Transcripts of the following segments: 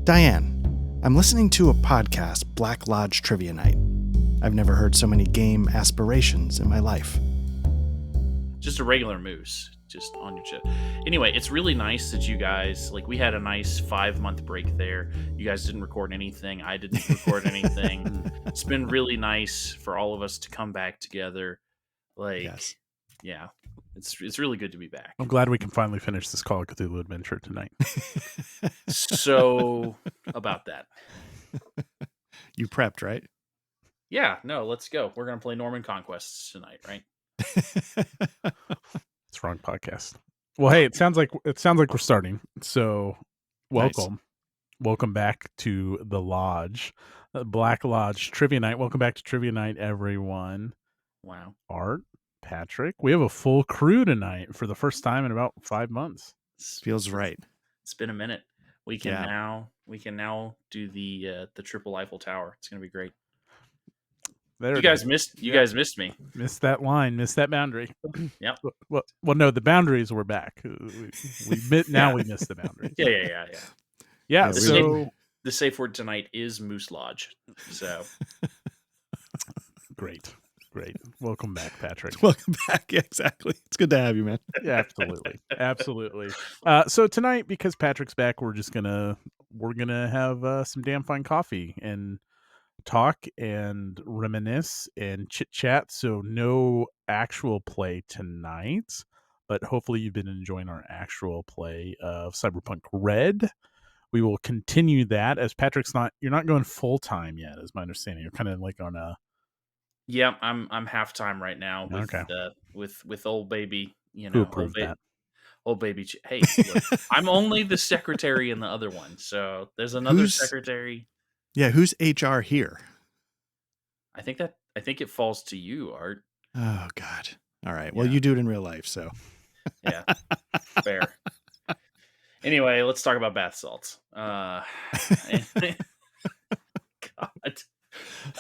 Diane, I'm listening to a podcast, Black Lodge Trivia Night. I've never heard so many game aspirations in my life. Just a regular moose, just on your chip. Anyway, it's really nice that you guys, we had a nice 5-month break there. You guys didn't record anything. I didn't record anything. It's been really nice for all of us to come back together. Yes. Yeah, it's really good to be back. I'm glad we can finally finish this Call of Cthulhu adventure tonight. So, about that. You prepped, right? Yeah, no, let's go. We're going to play Norman Conquests tonight, right? It's wrong podcast. Well, hey, it sounds like we're starting. So, welcome. Nice. Welcome back to the Lodge, Black Lodge Trivia Night. Welcome back to Trivia Night, everyone. Wow. Art, Patrick, we have a full crew tonight for the first time in about 5 months. Feels right. It's been a minute. We can now do the triple Eiffel Tower. It's going to be great. You guys missed me. Missed that line. Missed that boundary. Yep. Well, no, the boundaries were back. We missed the boundaries. Yeah. So the safe word tonight is Moose Lodge. So great. Welcome back, Patrick. Welcome back. Yeah, exactly. It's good to have you, man. Yeah, absolutely. So tonight, because Patrick's back, we're gonna have some damn fine coffee and talk and reminisce and chit chat. So no actual play tonight, but hopefully you've been enjoying our actual play of Cyberpunk Red. We will continue that as you're not going full time yet, is my understanding. You're kind of like on a. Yeah, I'm halftime right now with old baby. Who approved that? Old baby. Hey, look, I'm only the secretary in the other one, so there's another secretary. Yeah, who's HR here? I think it falls to you, Art. Oh God. All right. Well, you do it in real life, so. Yeah. Fair. Anyway, let's talk about bath salts. God.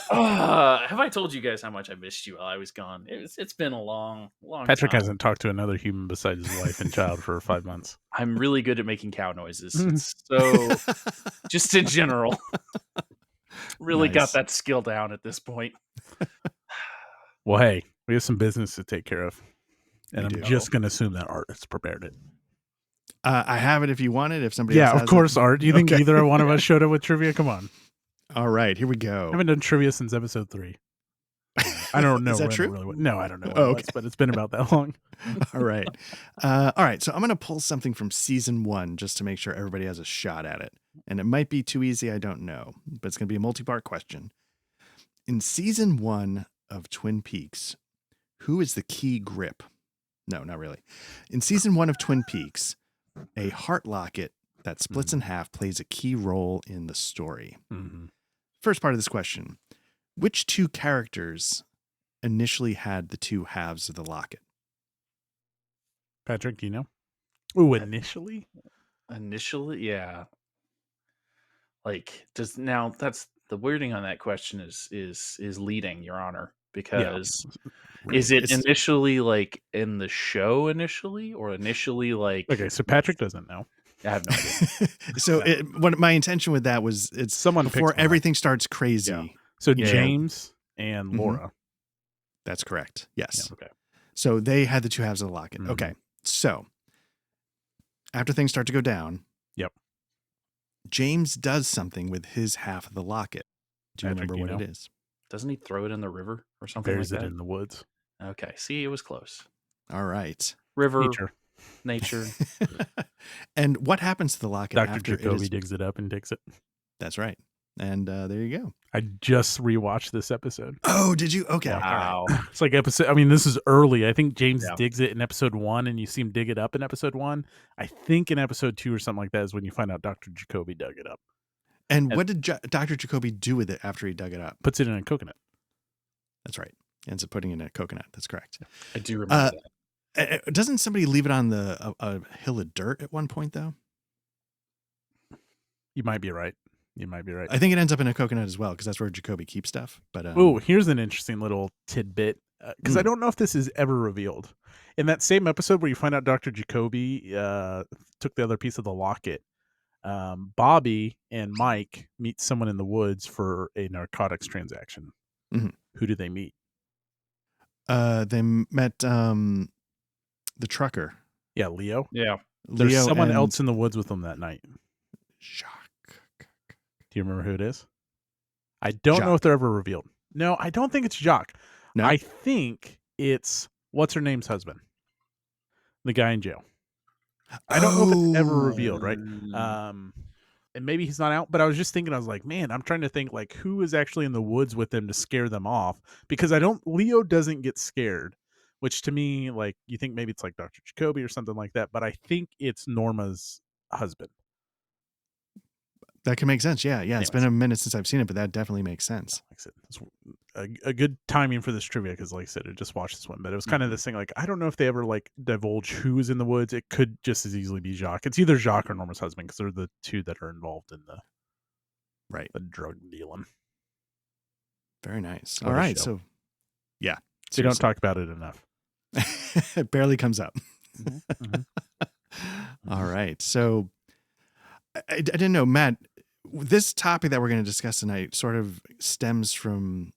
Have I told you guys how much I missed you while I was gone? It's been a long Patrick time. hasn't talked to another human besides his wife and child for 5 months. I'm really good at making cow noises. It's so just in general. Really got that skill down at this point. Well, hey, we have some business to take care of. And I'm just going to assume that Art has prepared it. I have it if you want it. If somebody else has of course, Art. Do you think either one of us showed up with trivia? Come on. All right, here we go. I haven't done trivia since episode 3. I don't know. Is that true? No, I don't know. It was, but it's been about that long. All right. All right. So I'm going to pull something from season 1 just to make sure everybody has a shot at it. And it might be too easy. I don't know, but it's going to be a multi-part question. In season 1 of Twin Peaks, who is the key grip? No, not really. In season 1 of Twin Peaks, a heart locket that splits in half plays a key role in the story. Mm-hmm. First part of this question, which two characters initially had the two halves of the locket? Patrick, do you know? Ooh, initially? Initially, yeah. That's the weirding on that question is leading, Your Honor, because is it initially in the show initially or initially Okay, so Patrick doesn't know. I have no idea. So what my intention with that was it's someone before everything starts crazy. Yeah. So James and Laura. That's correct. Yes. Yeah, okay. So they had the two halves of the locket. Mm-hmm. Okay. So after things start to go down. Yep. James does something with his half of the locket. Do you remember what it is? Doesn't he throw it in the river or something Buries like that? It in the woods. Okay. See, it was close. All right. River. Nature. And what happens to the locket Dr. after Jacoby digs it up and takes it? That's right. And there you go. I just rewatched this episode. Oh, did you? Okay. Wow. Right. It's like episode. I mean, this is early. I think James digs it in episode 1, and you see him dig it up in episode 1. I think in episode 2 or something like that is when you find out Dr. Jacoby dug it up. And what did Dr. Jacoby do with it after he dug it up? Puts it in a coconut. That's right. Ends up putting it in a coconut. That's correct. I do remember that. Doesn't somebody leave it on a hill of dirt at one point, though? You might be right. I think it ends up in a coconut as well, because that's where Jacoby keeps stuff. But here's an interesting little tidbit, because I don't know if this is ever revealed. In that same episode where you find out Dr. Jacoby took the other piece of the locket, Bobby and Mike meet someone in the woods for a narcotics transaction. Mhm. Who do they meet? They met the trucker, Yeah, Leo. Yeah. There's Leo, someone and else in the woods with them that night. Jacques. Do you remember who it is? I don't know if Jacques. they're ever revealed. No, I don't think it's Jacques. No? I think it's what's her name's husband, the guy in jail. I don't know if it's ever revealed, right? And maybe he's not out, but I was just thinking, I was like, man, I'm trying to think like who is actually in the woods with them to scare them off, because Leo doesn't get scared, which to me, like, you think maybe it's like Dr. Jacoby or something like that, but I think it's Norma's husband. That can make sense. Yeah. It's been Anyways. a minute since I've seen it, but that definitely makes sense. Like I said, it's a good timing for this trivia because, like I said, I just watched this one, but it was kind of this thing. Like, I don't know if they ever like divulge who's in the woods. It could just as easily be Jacques. It's either Jacques or Norma's husband because they're the two that are involved in the drug dealing. Very nice. What All a right. show. So, yeah. They don't talk about it enough. It barely comes up. Mm-hmm. All right. So, I didn't know, Matt, this topic that we're going to discuss tonight sort of stems from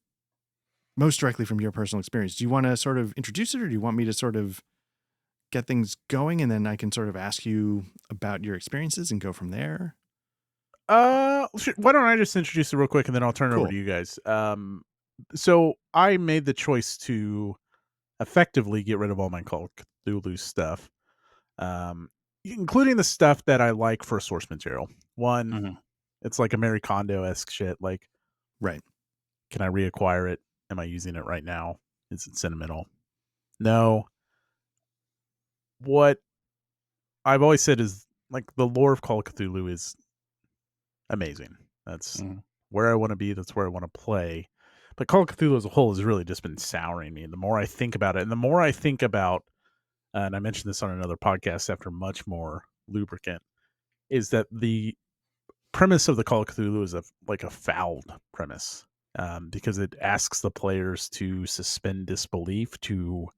most directly from your personal experience. Do you want to sort of introduce it, or do you want me to sort of get things going and then I can sort of ask you about your experiences and go from there? Why don't I just introduce it real quick and then I'll turn it over Cool. to you guys. So I made the choice to effectively get rid of all my Call of Cthulhu stuff, including the stuff that I like for source material. One, it's like a Mary Kondo-esque shit. Like, Right. can I reacquire it? Am I using it right now? Is it sentimental? No. What I've always said is, like, the lore of Call of Cthulhu is amazing. That's where I want to be. That's where I want to play. But Call of Cthulhu as a whole has really just been souring me. The more I think about it, and the more I think about, and I mentioned this on another podcast after much more lubricant, is that the premise of the Call of Cthulhu is a fouled premise, because it asks the players to suspend disbelief, to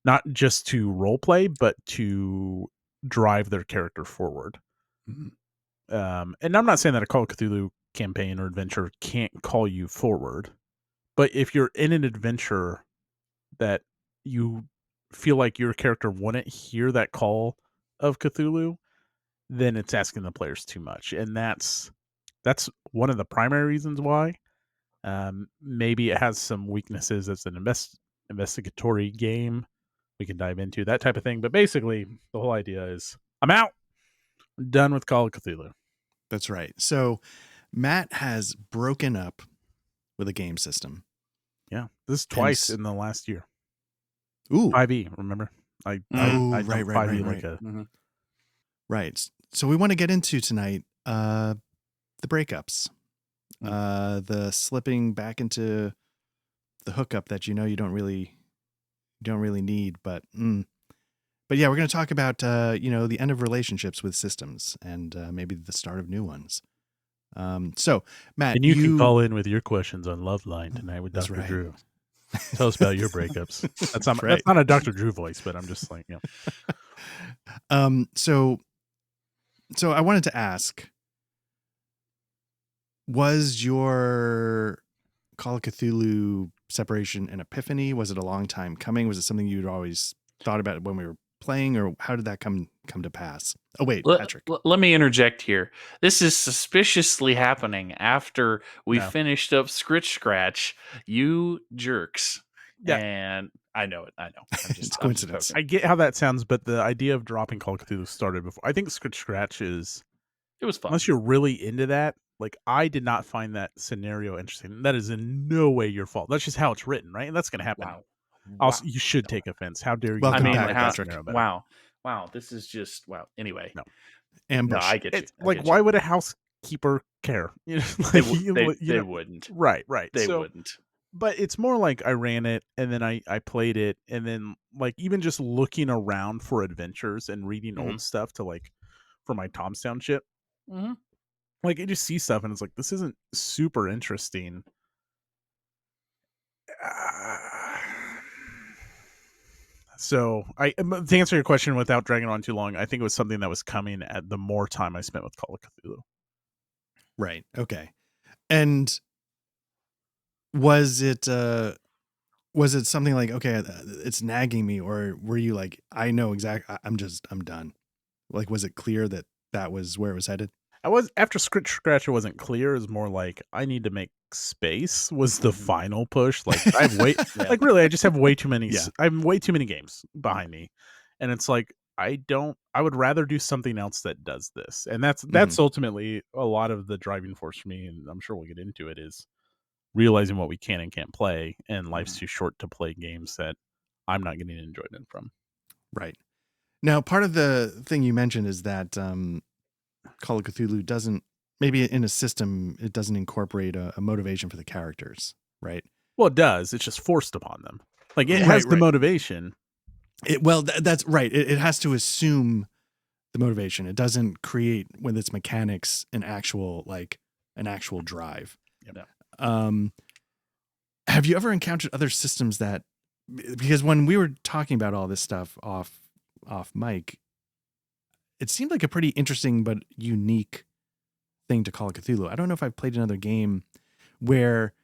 not just to role play, but to drive their character forward. And I'm not saying that a Call of Cthulhu campaign or adventure can't call you forward, but if you're in an adventure that you feel like your character wouldn't hear that call of Cthulhu, then it's asking the players too much, and that's one of the primary reasons why. Maybe it has some weaknesses as an investigatory game we can dive into, that type of thing. But basically, the whole idea is I'm out. I'm done with Call of Cthulhu. That's right. So Matt has broken up with a game system. Yeah, this is twice in the last year. Ooh, 5e. Remember, I right. dumped 5e like a right. So we want to get into tonight the breakups, the slipping back into the hookup that you don't really need, but yeah, we're going to talk about the end of relationships with systems and maybe the start of new ones. So Matt, and you can call in with your questions on Love Line tonight with That's Dr. right. Drew. Tell us about your breakups. That's right. That's not a Dr. Drew voice, but I'm just like, So I wanted to ask, was your Call of Cthulhu separation an epiphany? Was it a long time coming? Was it something you'd always thought about when we were playing, or how did that come to pass? Oh wait, Patrick. Let me interject here. This is suspiciously happening after we finished up Scritch Scratch. You jerks. Yeah. And I know it. I know. It's coincidence. I get how that sounds, but the idea of dropping Call of Cthulhu started before. I think Scritch Scratch it was fun. Unless you're really into that, like, I did not find that scenario interesting. That is in no way your fault. That's just how it's written, right? And that's going to happen. Wow. Also, you should take offense. How dare you? Welcome back, Patrick. Wow. This is just wow. Anyway, no, ambush. No, I get you. Like, why would a housekeeper care? They wouldn't. Right. They wouldn't. But it's more like I ran it and then I played it, and then, like, even just looking around for adventures and reading old stuff to, like, for my Tomstown shit. Like, you just see stuff and it's like, this isn't super interesting. So to answer your question without dragging on too long, I think it was something that was coming at the more time I spent with Call of Cthulhu. Right. Okay. And was it something like, okay, it's nagging me, or were you like, I know exactly, I'm done. Like, was it clear that that was where it was headed? I was after Scratcher wasn't clear. It was more like I need to make space was the final push. Like I have way Yeah. like really I just have way too many Yeah. I have way too many games behind me. And it's like I would rather do something else that does this. And Mhm. that's ultimately a lot of the driving force for me, and I'm sure we'll get into it, is realizing what we can and can't play, and life's Mhm. too short to play games that I'm not getting enjoyment from. Right. Now, part of the thing you mentioned is that Call of Cthulhu doesn't, maybe in a system, it doesn't incorporate a motivation for the characters, right? Well, it does. It's just forced upon them. Like it Right, has the right. motivation. Well, that's right. It has to assume the motivation. It doesn't create with its mechanics an actual drive. Yep. Yeah. Um, have you ever encountered other systems that, because when we were talking about all this stuff off mic, it seemed like a pretty interesting but unique thing to Call of Cthulhu. I don't know if I've played another game where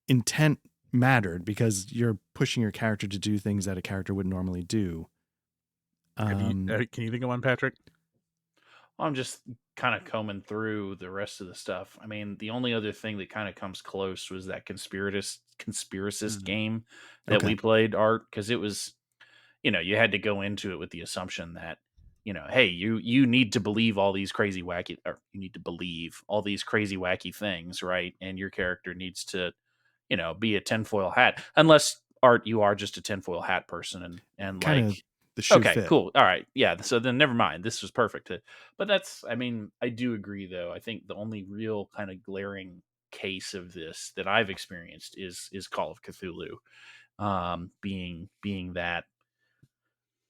intent mattered because you're pushing your character to do things that a character would normally do. Can you think of one, Patrick? Well, I'm just kind of combing through the rest of the stuff. I mean, the only other thing that kind of comes close was that conspiracist Mhm. game that Okay. we played, Art, because it was, you had to go into it with the assumption that, hey, you need to believe all these crazy wacky, or you need to believe all these crazy wacky things, right? And your character needs to, be a tinfoil hat, unless, Art, you are just a tinfoil hat person, and Kind of like, the shoe okay, fit. cool, all right, yeah. So then, never mind. This was perfect. But that's, I mean, I do agree, though. I think the only real kind of glaring case of this that I've experienced is Call of Cthulhu, being that,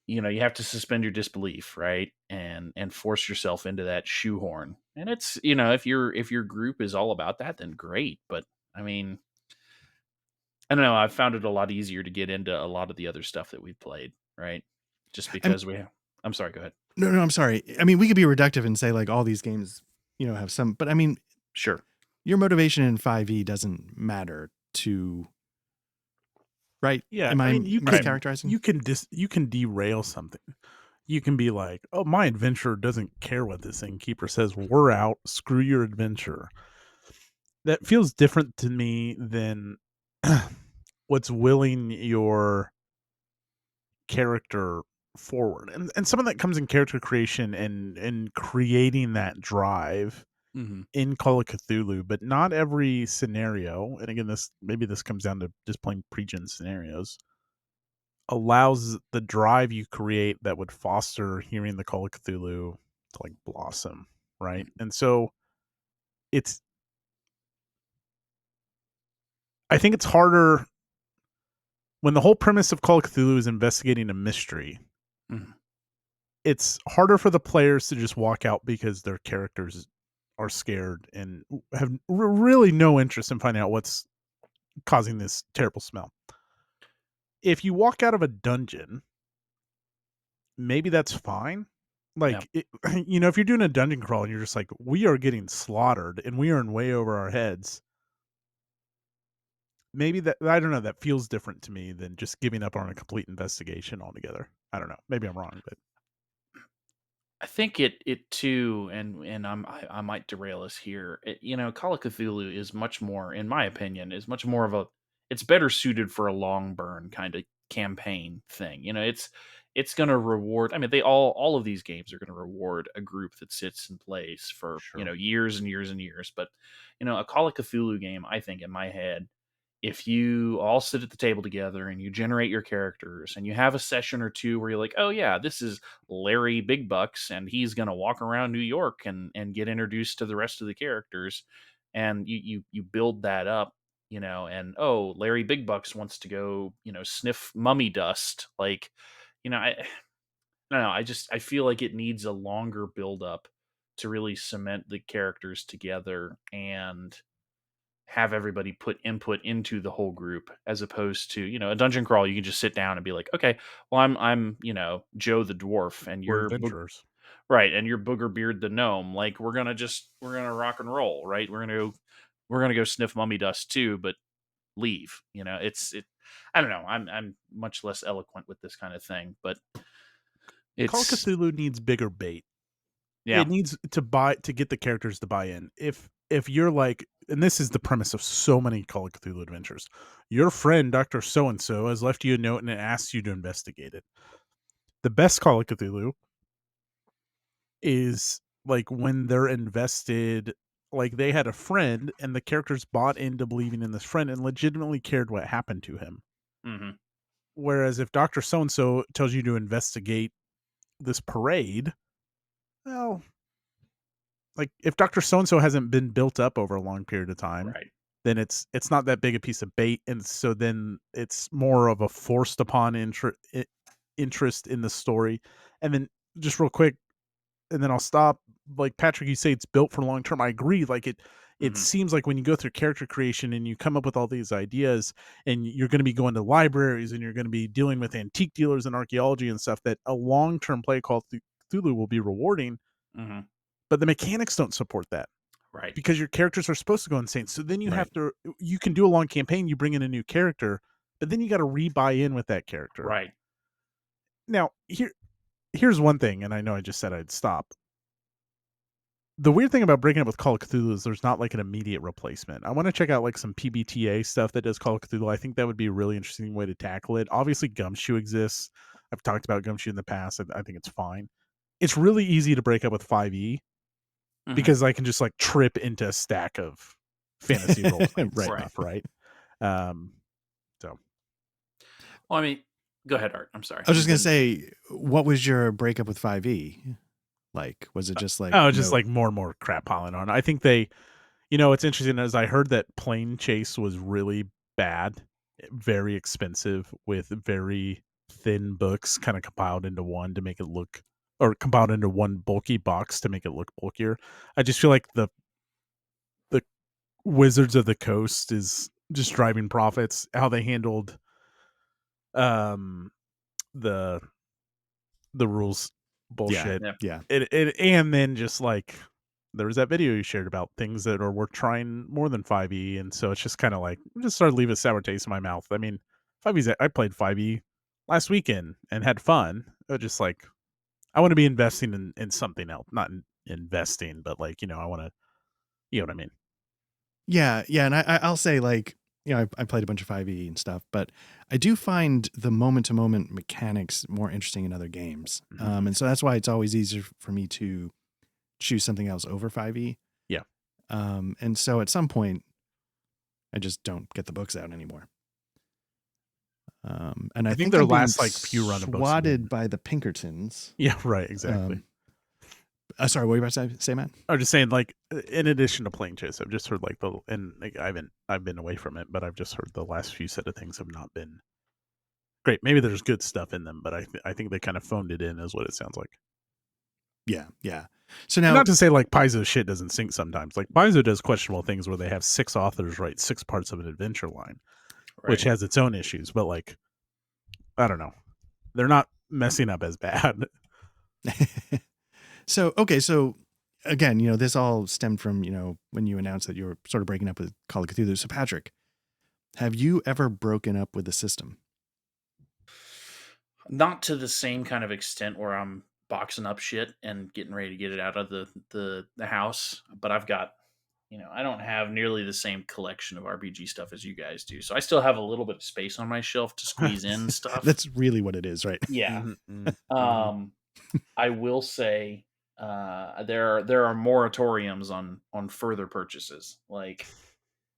you have to suspend your disbelief, right, and force yourself into that shoehorn. And it's, if your group is all about that, then great. But I mean, I don't know. I've found it a lot easier to get into a lot of the other stuff that we've played, right? Just I'm because I'm sorry, go ahead. no, I'm sorry. I mean, we could be reductive and say like all these games, have some, but I mean, Sure. your motivation in 5e doesn't matter to, right? Yeah, Am I I mean, Right. mischaracterizing? you can derail something. You can be like, "Oh, my adventurer doesn't care what this innkeeper says. We're out. Screw your adventure." That feels different to me than what's willing your character forward. And some of that comes in character creation and creating that drive Mhm. in Call of Cthulhu, but not every scenario, and again, this comes down to just playing pre-gen scenarios, allows the drive you create that would foster hearing the Call of Cthulhu to like blossom, right? And so it's I think it's harder when the whole premise of Call of Cthulhu is investigating a mystery. Mhm. It's harder for the players to just walk out because their characters are scared and have really no interest in finding out what's causing this terrible smell. If you walk out of a dungeon, maybe that's fine. Yeah. Like, if you're doing a dungeon crawl and you're just like, we are getting slaughtered and we are in way over our heads, maybe that, I don't know, that feels different to me than just giving up on a complete investigation altogether. I don't know. Maybe I'm wrong, but I think it too, and I might derail us here. Call of Cthulhu is much more, in my opinion, is much more of a. It's better suited for a long burn kind of campaign thing. It's going to reward. I mean, all of these games are going to reward a group that sits and plays for sure. years and years and years. But a Call of Cthulhu game, I think, in my head, if you all sit at the table together and you generate your characters and you have a session or two where you're like, oh yeah, this is Larry Big Bucks and he's gonna walk around New York and get introduced to the rest of the characters, and you build that up, and oh, Larry Big Bucks wants to go, sniff mummy dust, like, I don't know, I feel like it needs a longer build up to really cement the characters together and have everybody put input into the whole group, as opposed to, a dungeon crawl. You can just sit down and be like, okay, well, I'm Joe the dwarf, and We're you're adventurers. right, and you're Booger Beard the gnome. Like, we're gonna rock and roll, right? We're gonna go sniff mummy dust too, but leave. I don't know. I'm much less eloquent with this kind of thing, but Call of it's Cthulhu needs bigger bait. yeah. It needs to get the characters to buy in. If you're like, and this is the premise of so many Call of Cthulhu adventures, your friend Dr. So and so has left you a note and it asks you to investigate it. The best Call of Cthulhu is like when they're invested, like they had a friend and the characters bought into believing in this friend and legitimately cared what happened to him. Hmm. Whereas if Dr. So and so tells you to investigate this parade, well, like if Dr. So and so hasn't been built up over a long period of time, Right. then it's not that big a piece of bait, and so then it's more of a forced upon interest in the story. And then just real quick, and then I'll stop. Like Patrick, you say it's built for long term. I agree. Like it Hmm. seems like when you go through character creation and you come up with all these ideas, and you're going to be going to libraries and you're going to be dealing with antique dealers and archaeology and stuff, that a long term play called Cthulhu will be rewarding. Hmm. But the mechanics don't support that Right. because your characters are supposed to go insane. So then Right. you can do a long campaign, you bring in a new character, but then you got to re-buy in with that character. Right. Now, here's one thing, and I know I just said I'd stop. The weird thing about breaking up with Call of Cthulhu is there's not like an immediate replacement. I want to check out like some PBTA stuff that does Call of Cthulhu. I think that would be a really interesting way to tackle it. Obviously, Gumshoe exists. I've talked about Gumshoe in the past. I think it's fine. It's really easy to break up with 5e Hmm. because I can just like trip into a stack of fantasy role playing Right. Right. stuff, right? Um, so Well, I mean, go ahead, Art. I'm sorry. I was just You've gonna been. say, what was your breakup with 5e? Like, was it just like oh, just no? like more and more crap piling on. I think what's interesting is I heard that Plane Chase was really bad, very expensive, with very thin books kind of compiled into one to make it look, or compiled into one bulky box to make it look bulkier. I just feel like the Wizards of the Coast is just driving profits. How they handled um the rules Yeah, bullshit. Yeah. yeah, And then just like there was that video you shared about things that are worth trying more than 5e, and so it's just kind of like just started to leave a sour taste in my mouth. I mean, 5e's I played 5e last weekend and had fun. It was just like I want to be investing in something else, not investing, but like I want to, you know what I mean? yeah, yeah. And I'll say, like, I played a bunch of 5e and stuff, but I do find the moment to moment mechanics more interesting in other games. Mhm. And so that's why it's always easier for me to choose something else over 5e. Yeah. And so at some point, I just don't get the books out anymore. And I I think think their I'm being last like few run of books. swatted by the Pinkertons. Yeah, right, exactly. Um, sorry, what were you about to say, Matt? I was just saying, like, in addition to playing chess, I've just heard like and like, I've been away from it, but I've just heard the last few set of things have not been great. Maybe there's good stuff in them, but I think they kind of phoned it in, is what it sounds like. Yeah, yeah. So now, Not to say like Paizo shit doesn't sync sometimes. Like Paizo does questionable things where they have 6 authors write 6 parts of an adventure line, which Right. has its own issues. But like, I don't know, they're not messing up as bad. so okay, so again, this all stemmed from when you announced that you were sort of breaking up with Call of Cthulhu. So Patrick, have you ever broken up with the system? Not to the same kind of extent where I'm boxing up shit and getting ready to get it out of the house, but I've got, I don't have nearly the same collection of RPG stuff as you guys do. So I still have a little bit of space on my shelf to squeeze in stuff. That's really what it is, right? Yeah. Mhm, mhm, mhm. Um I will say there are moratoriums on further purchases. Like,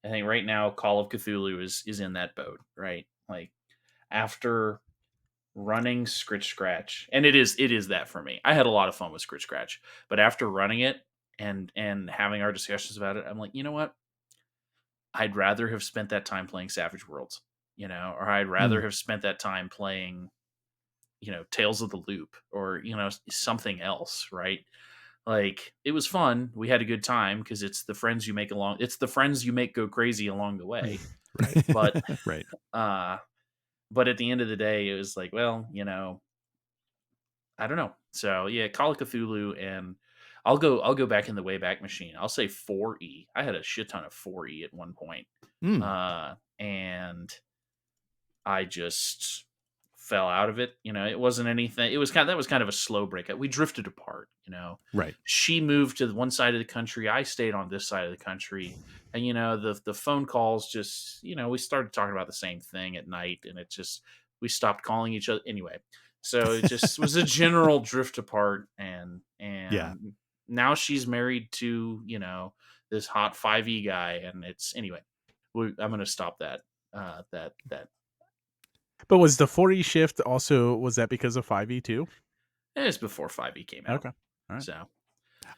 I think right now Call of Cthulhu is in that boat, right? Like, after running Scritch Scratch, and it is that for me. I had a lot of fun with Scritch Scratch, but after running it and having our discussions about it, I'm like, you know what? I'd rather have spent that time playing Savage Worlds, or I'd rather Mm, have spent that time playing, Tales of the Loop, or something else, right? Like, it was fun. We had a good time because it's the friends you make it's the friends you make go crazy along the way. Right. But Right. uh but at the end of the day, it was like, well, I don't know. So yeah, Call of Cthulhu, and I'll go back in the Wayback Machine. I'll say 4E. I had a shit ton of 4E at one point. Mm, And I just fell out of it. It wasn't anything. That was kind of a slow breakup. We drifted apart. right. She moved to the one side of the country. I stayed on this side of the country, and the phone calls just we started talking about the same thing at night, and we stopped calling each other anyway. So it just was a general drift apart, and Yeah. now she's married to this hot 5E guy, and it's anyway. I'm gonna stop that. That But was the 4E shift also, was that because of 5E too? It's before 5E came out. Okay. All right. So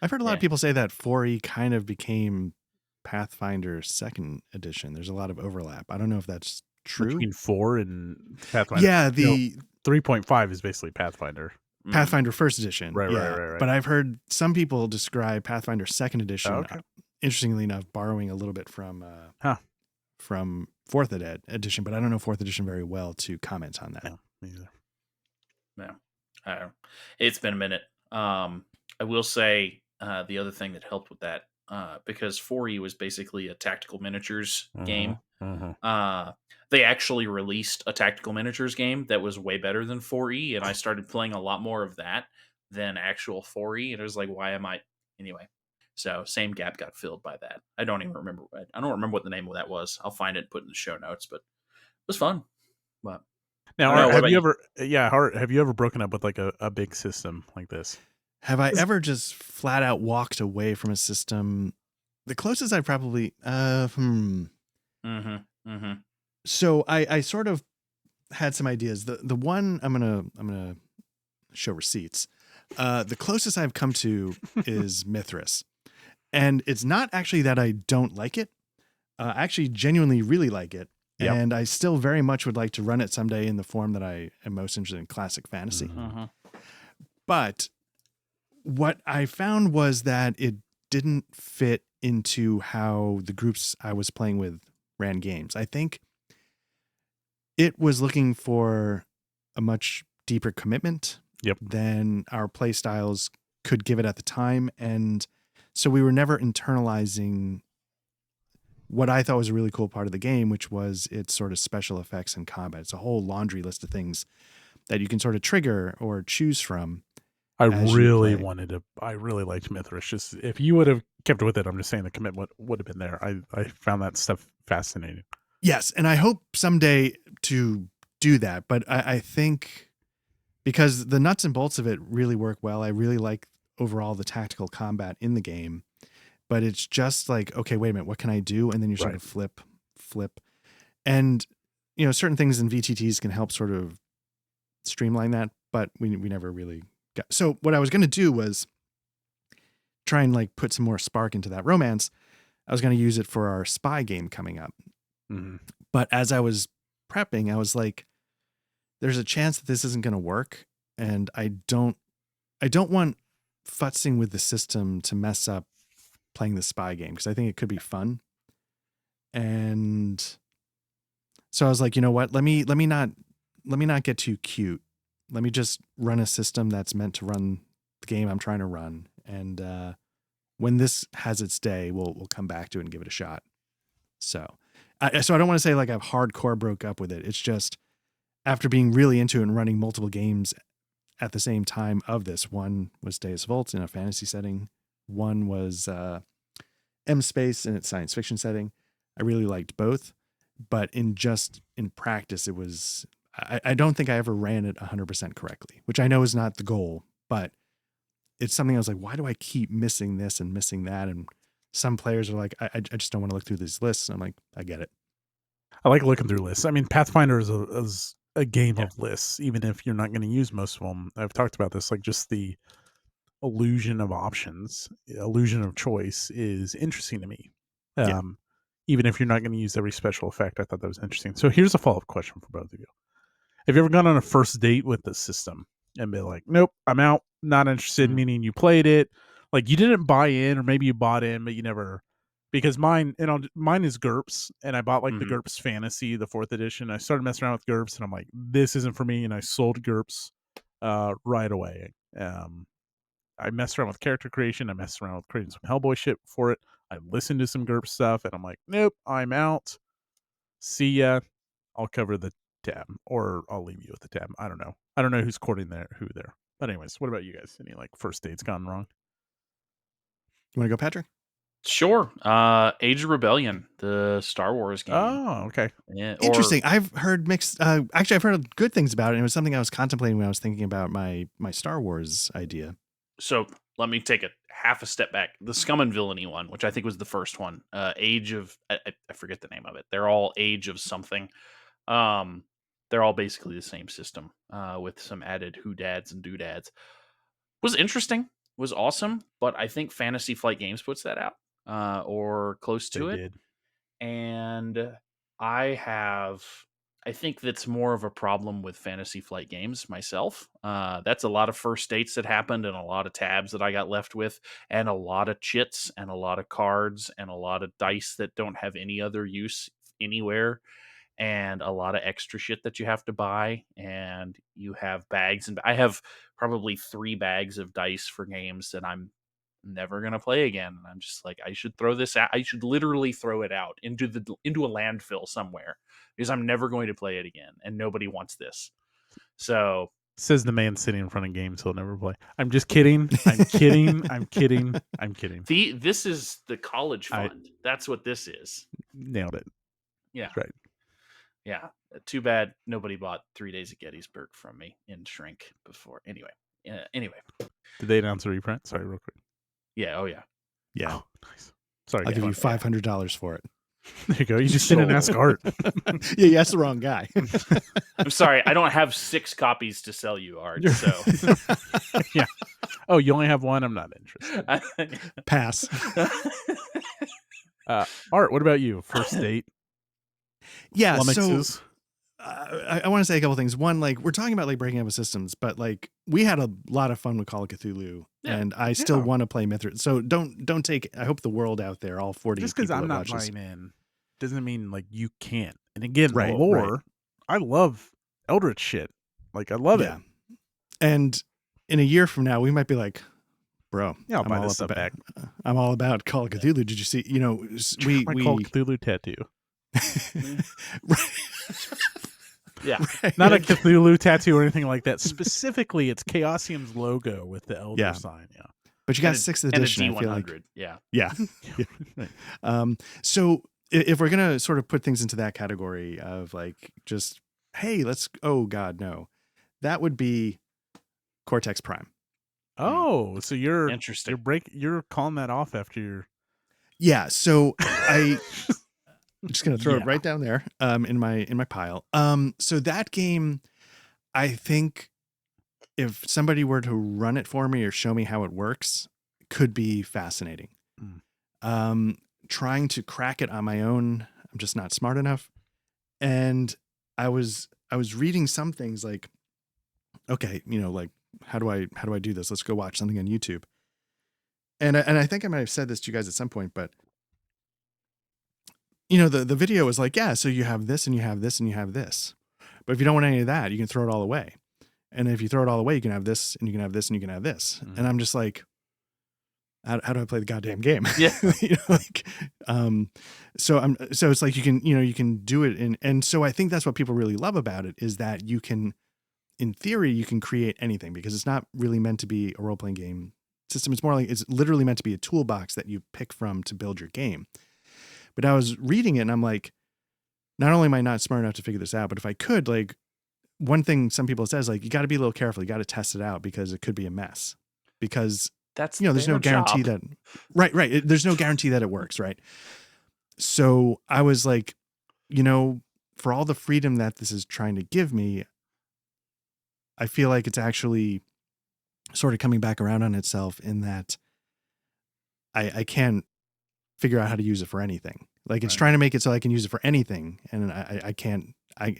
I've heard a lot of yeah. people say that 4E kind of became Pathfinder second edition. There's a lot of overlap. I don't know if that's true. Between 4 and Pathfinder. Yeah, No, the 3.5 is basically Pathfinder. Pathfinder first edition. Right, yeah. right. But I've heard some people describe Pathfinder second edition, Okay. interestingly enough, borrowing a little bit from from fourth edition, but I don't know fourth edition very well to comment on that. No, me either. No. I don't know. It's been a minute. I will say the other thing that helped with that, because 4E was basically a tactical miniatures game. They actually released a tactical miniatures game that was way better than 4E, and I started playing a lot more of that than actual 4E. And it was like, why am I anyway? So same gap got filled by that. I don't even remember. I don't remember what the name of that was. I'll find it and put it in the show notes. But it was fun. But Now, I don't know, what have about you you? ever? Yeah, Hart, have you ever broken up with like a big system like this? Have I ever just flat out walked away from a system? The closest I probably So I sort of had some ideas. The one I'm gonna show receipts. The closest I've come to is Mithras, and it's not actually that I don't like it. I actually genuinely really like it, Yep. and I still very much would like to run it someday in the form that I am most interested in, classic fantasy. But what I found was that it didn't fit into how the groups I was playing with ran games. I think it was looking for a much deeper commitment than our play styles could give it at the time. And so we were never internalizing what I thought was a really cool part of the game, which was its sort of special effects and combat. It's a whole laundry list of things that you can sort of trigger or choose from. I really liked Mithras. Just if you would have kept with it, I'm just saying the commitment would have been there. I found that stuff fascinating. Yes, and I hope someday to do that. But I think because the nuts and bolts of it really work well, I really like overall the tactical combat in the game. But it's just like, okay, wait a minute, what can I do? And then you sort of flip. And, certain things in VTTs can help sort of streamline that, but we never really got. So what I was going to do was try and like put some more spark into that romance. I was going to use it for our spy game coming up. But as I was prepping, I was like, there's a chance that this isn't going to work. And I don't want futzing with the system to mess up playing the spy game, because I think it could be fun. And so I was like, you know what? Let me not get too cute. Let me just run a system that's meant to run the game I'm trying to run. And when this has its day, we'll come back to it and give it a shot. So I don't want to say like I've hardcore broke up with it. It's just after being really into it and running multiple games at the same time of this. One was Deus Vult in a fantasy setting. One was M Space in its science fiction setting. I really liked both, but in practice, it was, I don't think I ever ran it 100% correctly, which I know is not the goal, but it's something I was like, why do I keep missing this and missing that? And some players are like, I just don't want to look through these lists. And I'm like, I get it. I like looking through lists. I mean, Pathfinder is a game of lists, even if you're not going to use most of them. I've talked about this, like just the illusion of options, illusion of choice is interesting to me. Even if you're not going to use every special effect, I thought that was interesting. So here's a follow-up question for both of you. Have you ever gone on a first date with the system and been like, nope, I'm out, not interested, meaning you played it, Like you didn't buy in, or maybe you bought in, but you never. Because mine is GURPS, and I bought like the Mhm. GURPS Fantasy, the 4th edition. I started messing around with GURPS, and I'm like, this isn't for me, and I sold GURPS right away. I messed around with character creation. I messed around with creating some Hellboy shit for it. I listened to some GURPS stuff, and I'm like, nope, I'm out. See ya. I'll cover the tab, or I'll leave you with the tab. I don't know. I don't know who's courting who there. But anyways, what about you guys? Any like first dates gone wrong? You want to go, Patrick? Sure. Age of Rebellion, the Star Wars game. Oh, okay. Yeah, Interesting. I've heard mixed. Actually, I've heard good things about it. And it was something I was contemplating when I was thinking about my Star Wars idea. So let me take a half a step back. The Scum and Villainy one, which I think was the first one, Age of I forget the name of it. They're all Age of something. They're all basically the same system, with some added who-dads and doodads. Was interesting, was awesome, but I think Fantasy Flight Games puts that out, or close They to it. did. And I think that's more of a problem with Fantasy Flight Games myself. That's a lot of first dates that happened, and a lot of tabs that I got left with, and a lot of chits, and a lot of cards, and a lot of dice that don't have any other use anywhere, and a lot of extra shit that you have to buy. And you have bags, and I have probably 3 bags of dice for games that I'm never gonna play again. And I'm just like, I should throw this out. I should literally throw it out into a landfill somewhere, because I'm never going to play it again, and nobody wants this. So Says the man sitting in front of games he'll never play. I'm just kidding. I'm kidding. I'm kidding. I'm kidding. this is the college fund. That's what this is. Nailed it. Yeah. That's right. Yeah. Too bad nobody bought 3 Days at Gettysburg from me in shrink before. Anyway. Did they announce a reprint? Sorry, real quick. Yeah. Oh yeah. Yeah, Oh, nice. Sorry, I'll guys. give you $500 for it. There you go. You just didn't ask Art. Yeah, you asked the wrong guy. I'm sorry. I don't have 6 copies to sell you, Art. So Yeah. Oh, you only have one? I'm not interested. Pass. Art, what about you? First date? Yeah, so Flummoxes? I want to say a couple things. One, like we're talking about like breaking up with systems, but like we had a lot of fun with Call of Cthulhu, Yeah. and I still want to play Mithras. So don't take. I hope the world out there, all 40 Just because people I'm that not watch this- buying in doesn't mean like you can't. And again, Right, lore, I love Eldritch shit. Like I love it. And in a year from now, we might be like, bro, Yeah, I'll I'm buy all this up stuff about, back. I'm all about Call of Cthulhu. Did you see? You know, My Call of Cthulhu tattoo. yeah. Right. Not a Cthulhu tattoo or anything like that. Specifically, it's Chaosium's logo with the Elder sign. Yeah. But you got And a- 6th and a edition. I feel like, D100. Yeah. yeah. Right. So if we're gonna sort of put things into that category of like just hey, let's oh god no, that would be Cortex Prime. Oh, so you're Interesting. you're calling that off after your Yeah. So I'm just gonna throw it Yeah. right down there in my pile. So that game, I think if somebody were to run it for me or show me how it works, could be fascinating. Trying to crack it on my own, I'm just not smart enough. And I was reading some things like, okay, you know, like how do I do this? Let's go watch something on YouTube. And I think I might have said this to you guys at some point, but you know, the video was like, yeah, so you have this and you have this and you have this. But if you don't want any of that, you can throw it all away. And if you throw it all away, you can have this and you can have this and you can have this. And I'm just like, how do I play the goddamn game? Yeah. You know, like, so it's like you can do it. And so I think that's what people really love about it is that you can, in theory, you can create anything because it's not really meant to be a role-playing game system. It's more like, it's literally meant to be a toolbox that you pick from to build your game. But I was reading it and I'm like, not only am I not smart enough to figure this out, but if I could, like, one thing some people say is like, you got to be a little careful. You got to test it out because it could be a mess because That's there's no guarantee that right. There's no guarantee that it works. Right. So I was like, for all the freedom that this is trying to give me, I feel like it's actually sort of coming back around on itself in that I can't figure out how to use it for anything. Like it's trying to make it so I can use it for anything. And I can't,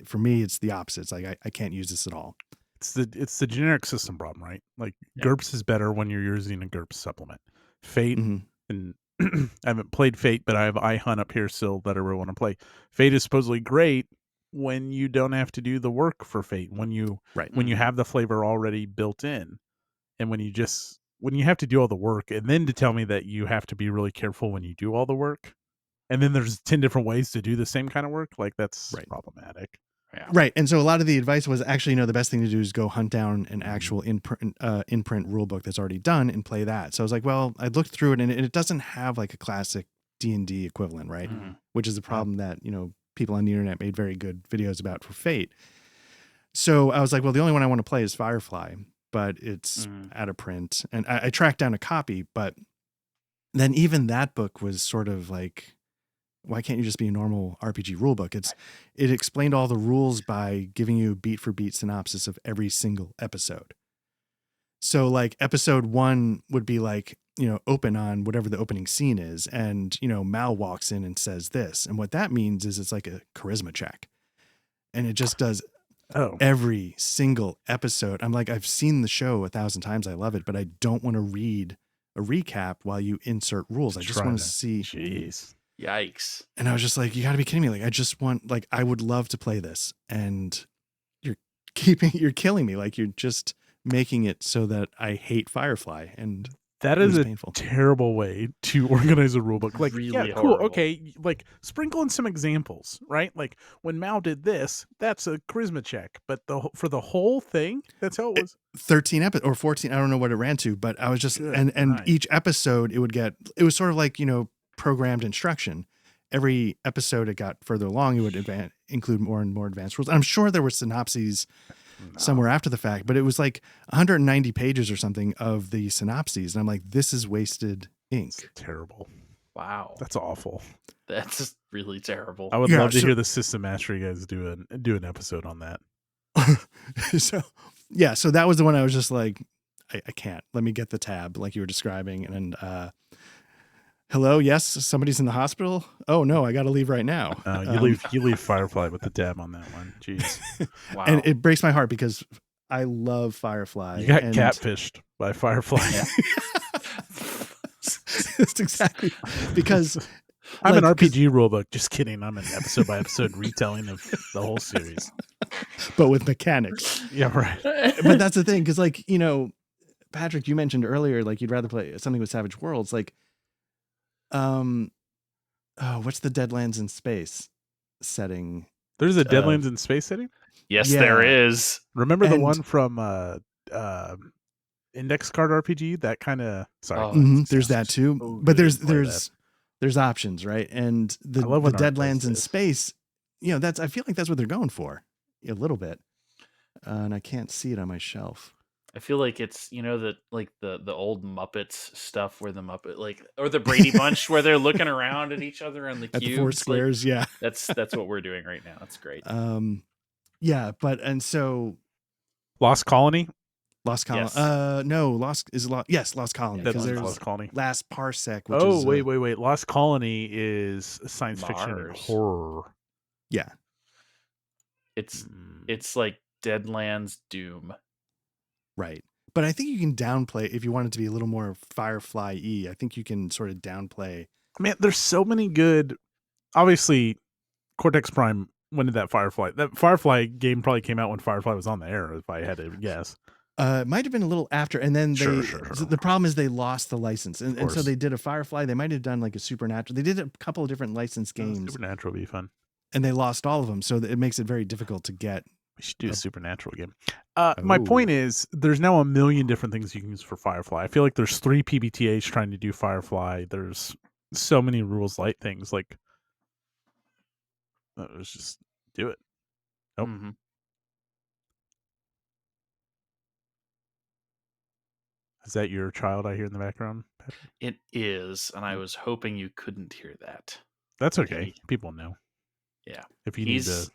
for me, it's the opposite. It's like, I can't use this at all. it's the generic system problem, right? Like GURPS is better when you're using a GURPS supplement. Fate, hmm and I haven't played Fate, but I have iHunt up here still that I really want to play. Fate is supposedly great when you don't have to do the work for Fate, when you Right. have the flavor already built in, and when you have to do all the work, and then to tell me that you have to be really careful when you do all the work, and then there's 10 different ways to do the same kind of work, like that's Right. problematic. Yeah. Right. And so a lot of the advice was actually, the best thing to do is go hunt down an actual in-print rule book that's already done and play that. So I was like, well, I looked through it and it doesn't have like a classic D&D equivalent, right? Which is a problem that, people on the internet made very good videos about for Fate. So I was like, well, the only one I want to play is Firefly, but it's out of print. And I tracked down a copy, but then even that book was sort of like, why can't you just be a normal RPG rulebook? It explained all the rules by giving you a beat for beat synopsis of every single episode. So like episode 1 would be like, open on whatever the opening scene is. And, Mal walks in and says this. And what that means is it's like a charisma check. And it just does every single episode. I'm like, I've seen the show 1,000 times. I love it, but I don't want to read a recap while you insert rules. I just want to see. Jeez. Yikes. And I was just like, you gotta be kidding me. Like, I just want, like, I would love to play this. And you're killing me. Like, you're just making it so that I hate Firefly. And that is a painful, terrible way to organize a rulebook. Like, really yeah, cool. horrible. Okay. Like, sprinkle in some examples, right? Like when Mal did this, that's a charisma check, but for the whole thing, that's how it was. 13 episodes or 14. I don't know what it ran to, but I was just, and each episode it was sort of like, programmed instruction. Every episode it got further along, it would include more and more advanced rules. I'm sure there were synopses somewhere after the fact, but it was like 190 pages or something of the synopses. And I'm like, this is wasted ink. It's terrible. Wow. That's awful. That's really terrible. I would love to hear the System Mastery guys do an episode on that. So that was the one I was just like, I can't. Let me get the tab like you were describing. And hello, yes, somebody's in the hospital. Oh no, I got to leave right now. You leave Firefly with the tab on that one. Jeez. Wow. And it breaks my heart because I love Firefly. You got catfished by Firefly. That's exactly because I'm an RPG rulebook. Just kidding. I'm an episode by episode retelling of the whole series, but with mechanics. Yeah, right. But that's the thing, because Patrick, you mentioned earlier, like you'd rather play something with Savage Worlds, like. What's the Deadlands in Space setting? There's a Deadlands in Space setting? Yes, there is. Remember the one from Index Card RPG? That kind of there's that too. But there's options, right? And the Deadlands in Space, I feel like that's what they're going for a little bit. And I can't see it on my shelf. I feel like it's the old Muppets stuff where the Muppet or the Brady Bunch where they're looking around at each other on the cubes. At the four squares, yeah. That's what we're doing right now. That's great. Yeah, and so Lost Colony. Lost Colony. Yes. No, Lost Colony. Because there's Lost Colony. Last Parsec. Which wait. Lost Colony is science fiction and horror. Yeah. It's like Deadlands Doom. Right. But I think you can downplay if you want it to be a little more Firefly-y. I think you can sort of downplay. Man, there's so many good. Obviously, Cortex Prime. When did that Firefly game probably came out when Firefly was on the air? If I had to guess, it might have been a little after. And then Sure. The problem is they lost the license, and so they did a Firefly. They might have done like a Supernatural. They did a couple of different licensed games. Supernatural would be fun, and they lost all of them. So it makes it very difficult to get. We should do a Supernatural game. My point is, there's now a million different things you can use for Firefly. I feel like there's 3 PBTAs trying to do Firefly. There's so many rules light things. Like, let's just do it. Nope. Mm-hmm. Is that your child I hear in the background, Patrick? It is, and I was hoping you couldn't hear that. That's okay. People know. Yeah. If you need to.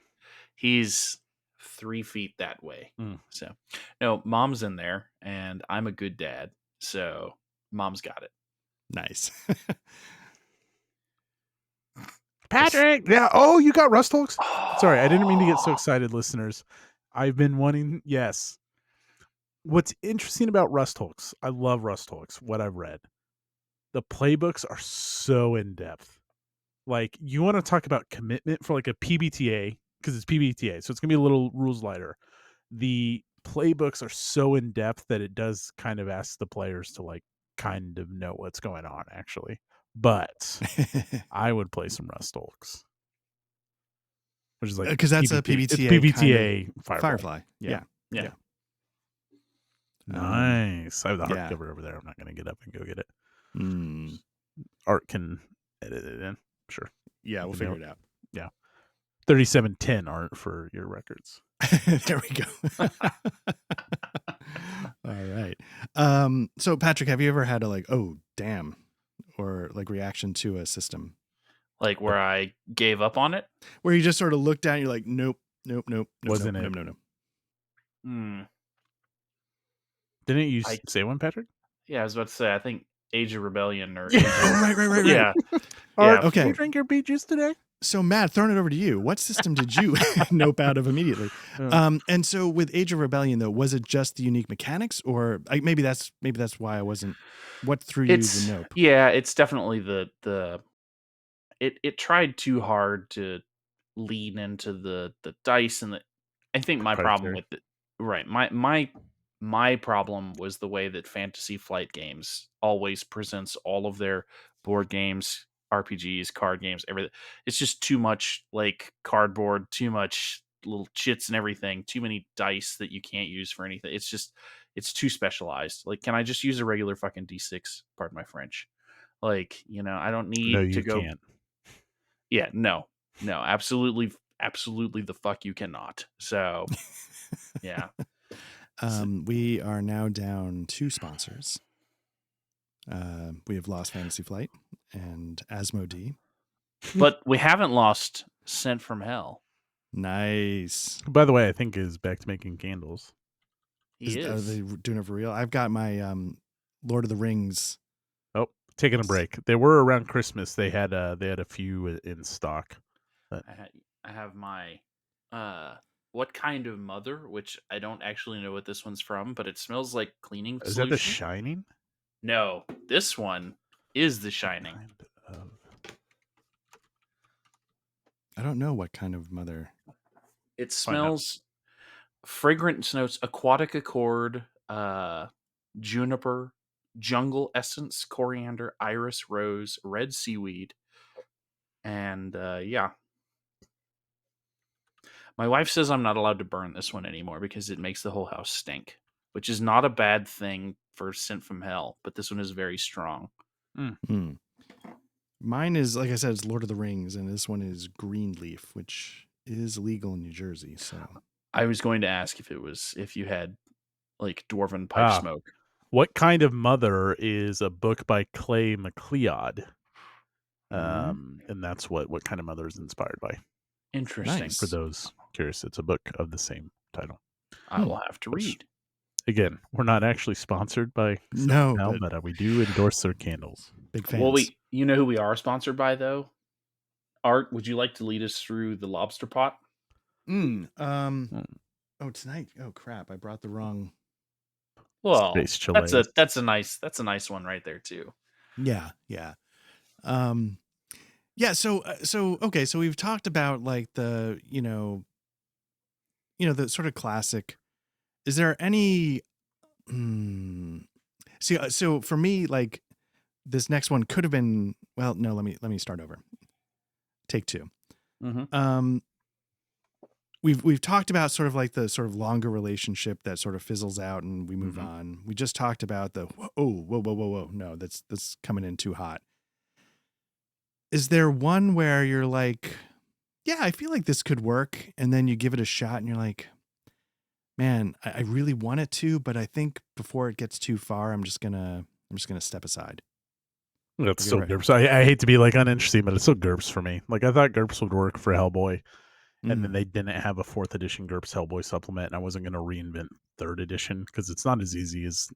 He's 3 feet that way. So no, Mom's in there and I'm a good dad, so Mom's got it. Nice. Patrick, yeah. Oh, you got Rust Hulks? Sorry, I didn't mean to get so excited, listeners. I've been wanting. Yes. What's interesting about Rust Hulks? I love Rust Hulks. What I've read, the playbooks are so in depth. Like, you want to talk about commitment for like a PBTA, because it's PBTA, so it's gonna be a little rules lighter. The playbooks are so in depth that it does kind of ask the players to like kind of know what's going on, actually. But I would play some Rust Ulks, which is like Because that's a PBTA. It's PBTA kind of PBTA Firefly. Yeah. Yeah. Nice. I have the yeah. hardcover over there. I'm not going to get up and go get it. Mm. Art can edit it in. Sure. Yeah, we'll figure it out. Yeah. 3710 art for your records. There we go. All right. So Patrick, have you ever had a like, oh damn, or like reaction to a system Like where I gave up on it? where you just sort of looked down and you're like, nope, Wasn't nope, it? no. Didn't you say one, Patrick? Yeah, I was about to say, I think Age of Rebellion or right. Yeah. Art, Okay. Did you drink your beet juice today? So Matt, throwing it over to you. What system did you nope out of immediately? And so with Age of Rebellion though, was it just the unique mechanics, or maybe that's why I wasn't? What threw you the nope? Yeah, it's definitely it tried too hard to lean into the dice and I think my problem with it, right, my problem was the way that Fantasy Flight Games always presents all of their board games, RPGs, card games, everything. It's just too much like cardboard, too much little chits and everything, too many dice that you can't use for anything. It's too specialized. Like, can I just use a regular fucking D6? Pardon my French. Like, I don't need No, to you go. can't. Yeah, no, absolutely the fuck you cannot. So, yeah. We are now down 2 sponsors. We have lost Fantasy Flight and Asmodee. But we haven't lost Sent from Hell. Nice. By the way, I think is back to making candles. Are they doing it for real? I've got my Lord of the Rings. Oh, taking a break. They were around Christmas. They had a few in stock. But I have my What Kind of Mother, which I don't actually know what this one's from, but it smells like cleaning is solution. that The Shining? No, this one is The Shining. I don't know what kind of mother. It smells fragrant notes, aquatic accord, juniper, jungle essence, coriander, iris, rose, red seaweed, and yeah. My wife says I'm not allowed to burn this one anymore because it makes the whole house stink, which is not a bad thing for Sent from Hell, but this one is very strong. Mine is, like I said, it's Lord of the Rings, and this one is Greenleaf, which is illegal in New Jersey. So I was going to ask if you had like dwarven pipe smoke. What Kind of Mother is a book by Clay MacLeod. And that's what Kind of Mother is inspired by. Interesting. Nice. For those curious, it's a book of the same title. I will have to read. Again, we're not actually sponsored by but we do endorse their candles. Big fans. Well, you know who we are sponsored by, though? Art, would you like to lead us through the lobster pot? Oh, tonight. Oh crap! I brought the wrong. Well, that's a nice one right there too. Yeah. Yeah. So okay. So we've talked about like the the sort of classic. Is there any? So for me, like this next one could have been. Well, no. Let me start over. Take 2. We've talked about sort of like the sort of longer relationship that sort of fizzles out and we move on. We just talked about the whoa. No, that's coming in too hot. Is there one where you're like, yeah, I feel like this could work, and then you give it a shot and you're like, man, I really want it to, but I think before it gets too far, I'm just gonna step aside. That's so GURPS. I hate to be like uninteresting, but it's so GURPS for me. Like I thought GURPS would work for Hellboy. And then they didn't have a 4th edition GURPS Hellboy supplement, and I wasn't going to reinvent 3rd edition because it's not as easy as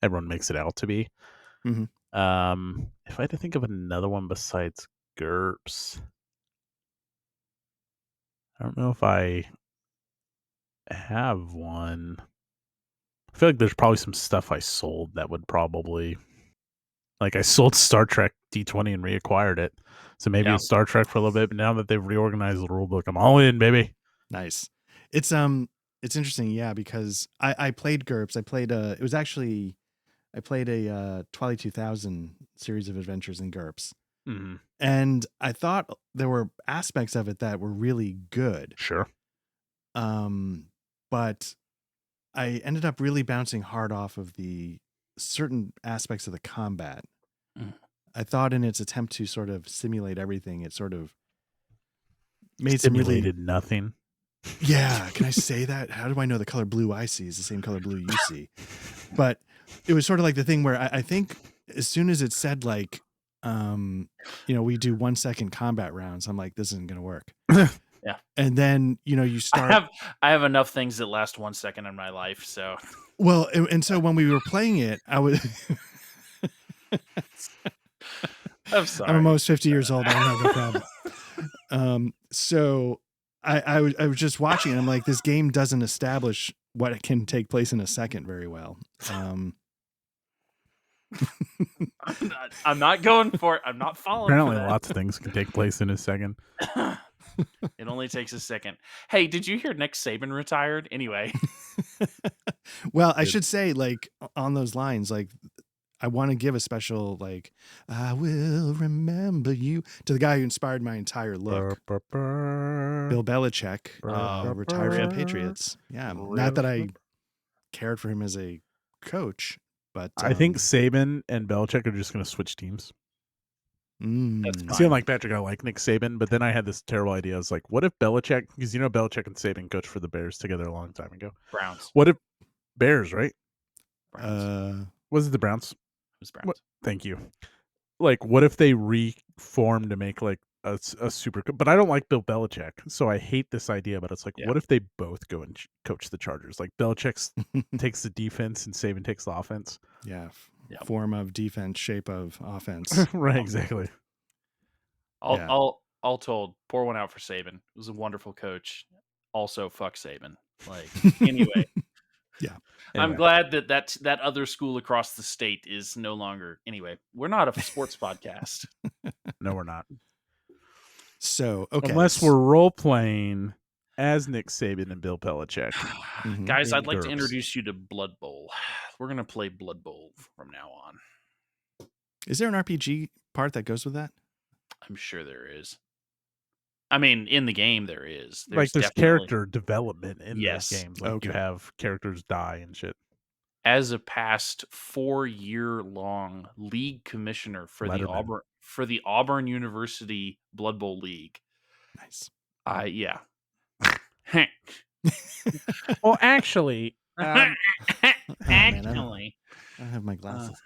everyone makes it out to be. If I had to think of another one besides GURPS, I don't know if I have one. I feel like there's probably some stuff I sold that would probably Like I sold Star Trek D20 and reacquired it. So maybe Yeah. it's Star Trek for a little bit, but now that they've reorganized the rule book, I'm all in, baby. Nice. It's interesting, yeah, because I played GURPS. I played a Twilight 2000 series of adventures in GURPS. Mm-hmm. And I thought there were aspects of it that were really good. Sure. But I ended up really bouncing hard off of the certain aspects of the combat. Mm. I thought in its attempt to sort of simulate everything, it sort of made some Simulated really... nothing. Yeah, can I say that? How do I know the color blue I see is the same color blue you see? But it was sort of like the thing where I think as soon as it said like, we do 1 second combat rounds, I'm like, this isn't going to work. Yeah. And then, you start... I have enough things that last 1 second in my life, so. Well, and so when we were playing it, I was... I'm sorry. I'm almost 50 years old. I don't have no problem. So I was just watching and I'm like, this game doesn't establish what can take place in a second very well. I'm not going for it. I'm not following. Apparently, for that. lots of things can take place in a second. It only takes a second. Hey, did you hear Nick Saban retired? Anyway. Well, I should say, like, on those lines, like, I want to give a special, like, I will remember you to the guy who inspired my entire look. Bill Belichick, retired from the Patriots. Yeah, not that I cared for him as a coach, but I think Saban and Belichick are just going to switch teams. That's I fine. seem like Patrick, I like Nick Saban, but then I had this terrible idea. I was like, what if Belichick, because Belichick and Saban coached for the Bears together a long time ago. Browns. What if Bears, right? Browns. Was it the Browns? It was Browns. Thank you. Like, what if they reformed to make like a super? But I don't like Bill Belichick, so I hate this idea. But it's like, what if they both go and coach the Chargers? Like Belichick takes the defense and Saban takes the offense. Yeah, form of defense, shape of offense. Right, exactly. All told, pour one out for Saban. It was a wonderful coach. Also, fuck Saban. Like, anyway. Yeah. I'm glad that other school across the state is no longer. Anyway, we're not a sports podcast. No, we're not. So, okay. Unless we're role playing as Nick Saban and Bill Belichick. Guys, I'd like to introduce you to Blood Bowl. We're going to play Blood Bowl from now on. Is there an RPG part that goes with that? I'm sure there is. I mean, in the game, there is. There's character development in those games. Like you have characters die and shit. As a past 4-year-long league commissioner for the Auburn University Blood Bowl League. Nice. Yeah. Well, actually, actually, I don't have my glasses.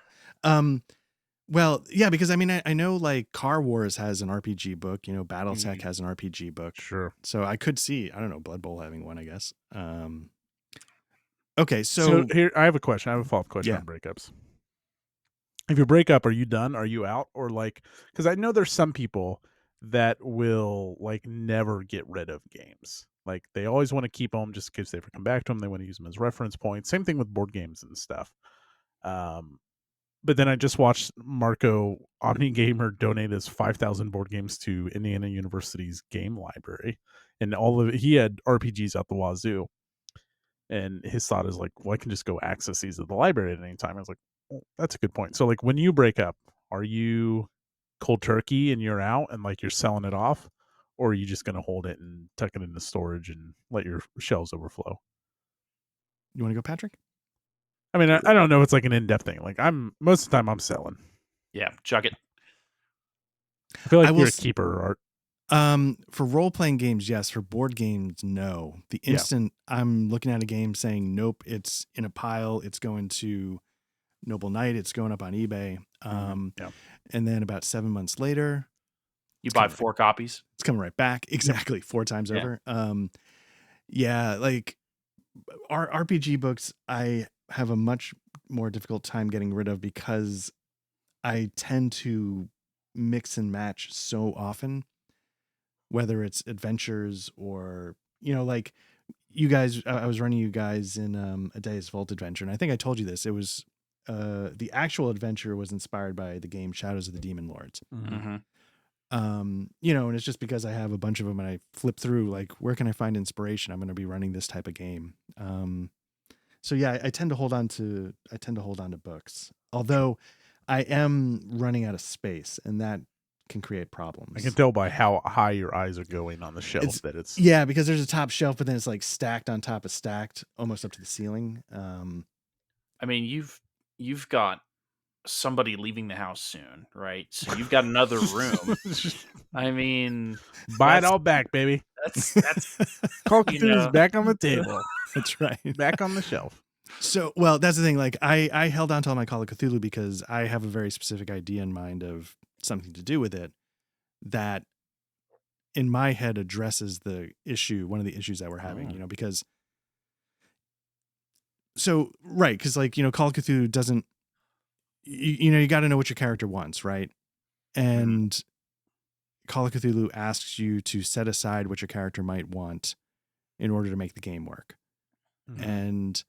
Well, yeah, because I mean, I know like Car Wars has an RPG book, BattleTech has an RPG book. Sure. So I could see, I don't know, Blood Bowl having one, I guess. Okay, so here I have a question. I have a follow-up question on breakups. If you break up, are you done? Are you out? Or like, because I know there's some people that will like never get rid of games. Like they always want to keep them just in case they ever come back to them. They want to use them as reference points. Same thing with board games and stuff. But then I just watched Marco OmniGamer donate his 5,000 board games to Indiana University's game library, and he had RPGs out the wazoo. And his thought is like, well, I can just go access these at the library at any time. I was like, well, that's a good point. So like, when you break up, are you cold turkey and you're out and like you're selling it off, or are you just going to hold it and tuck it into storage and let your shelves overflow? You want to go, Patrick? I mean, I don't know. It's like an in-depth thing. Like most of the time I'm selling. Yeah, chuck it. I feel like you're a keeper, Art. For role-playing games, yes. For board games, no. The instant I'm looking at a game saying, nope, it's in a pile, it's going to Noble Knight, it's going up on eBay. And then about 7 months later, you buy 4 copies. It's coming right back. Exactly. 4 times over. Like our RPG books, I have a much more difficult time getting rid of because I tend to mix and match so often, whether it's adventures or, like you guys, I was running you guys in a Deus Vault adventure. And I think I told you this. It was the actual adventure was inspired by the game Shadows of the Demon Lords. Mm-hmm. And it's just because I have a bunch of them and I flip through, like, where can I find inspiration? I'm going to be running this type of game. So yeah, I tend to hold on to books, although I am running out of space, and that can create problems. I can tell by how high your eyes are going on the shelf that it's because there's a top shelf, but then it's like stacked on top of stacked, almost up to the ceiling. I mean, you've got somebody leaving the house soon, right? So you've got another room. I mean, buy it all back, baby. That's Call of Cthulhu's back on the table. That's right. Back on the shelf. So, well, that's the thing. Like, I held on to all my Call of Cthulhu because I have a very specific idea in mind of something to do with it that in my head addresses one of the issues that we're having, because like, Call of Cthulhu doesn't, you got to know what your character wants, right? And Call of Cthulhu asks you to set aside what your character might want in order to make the game work. And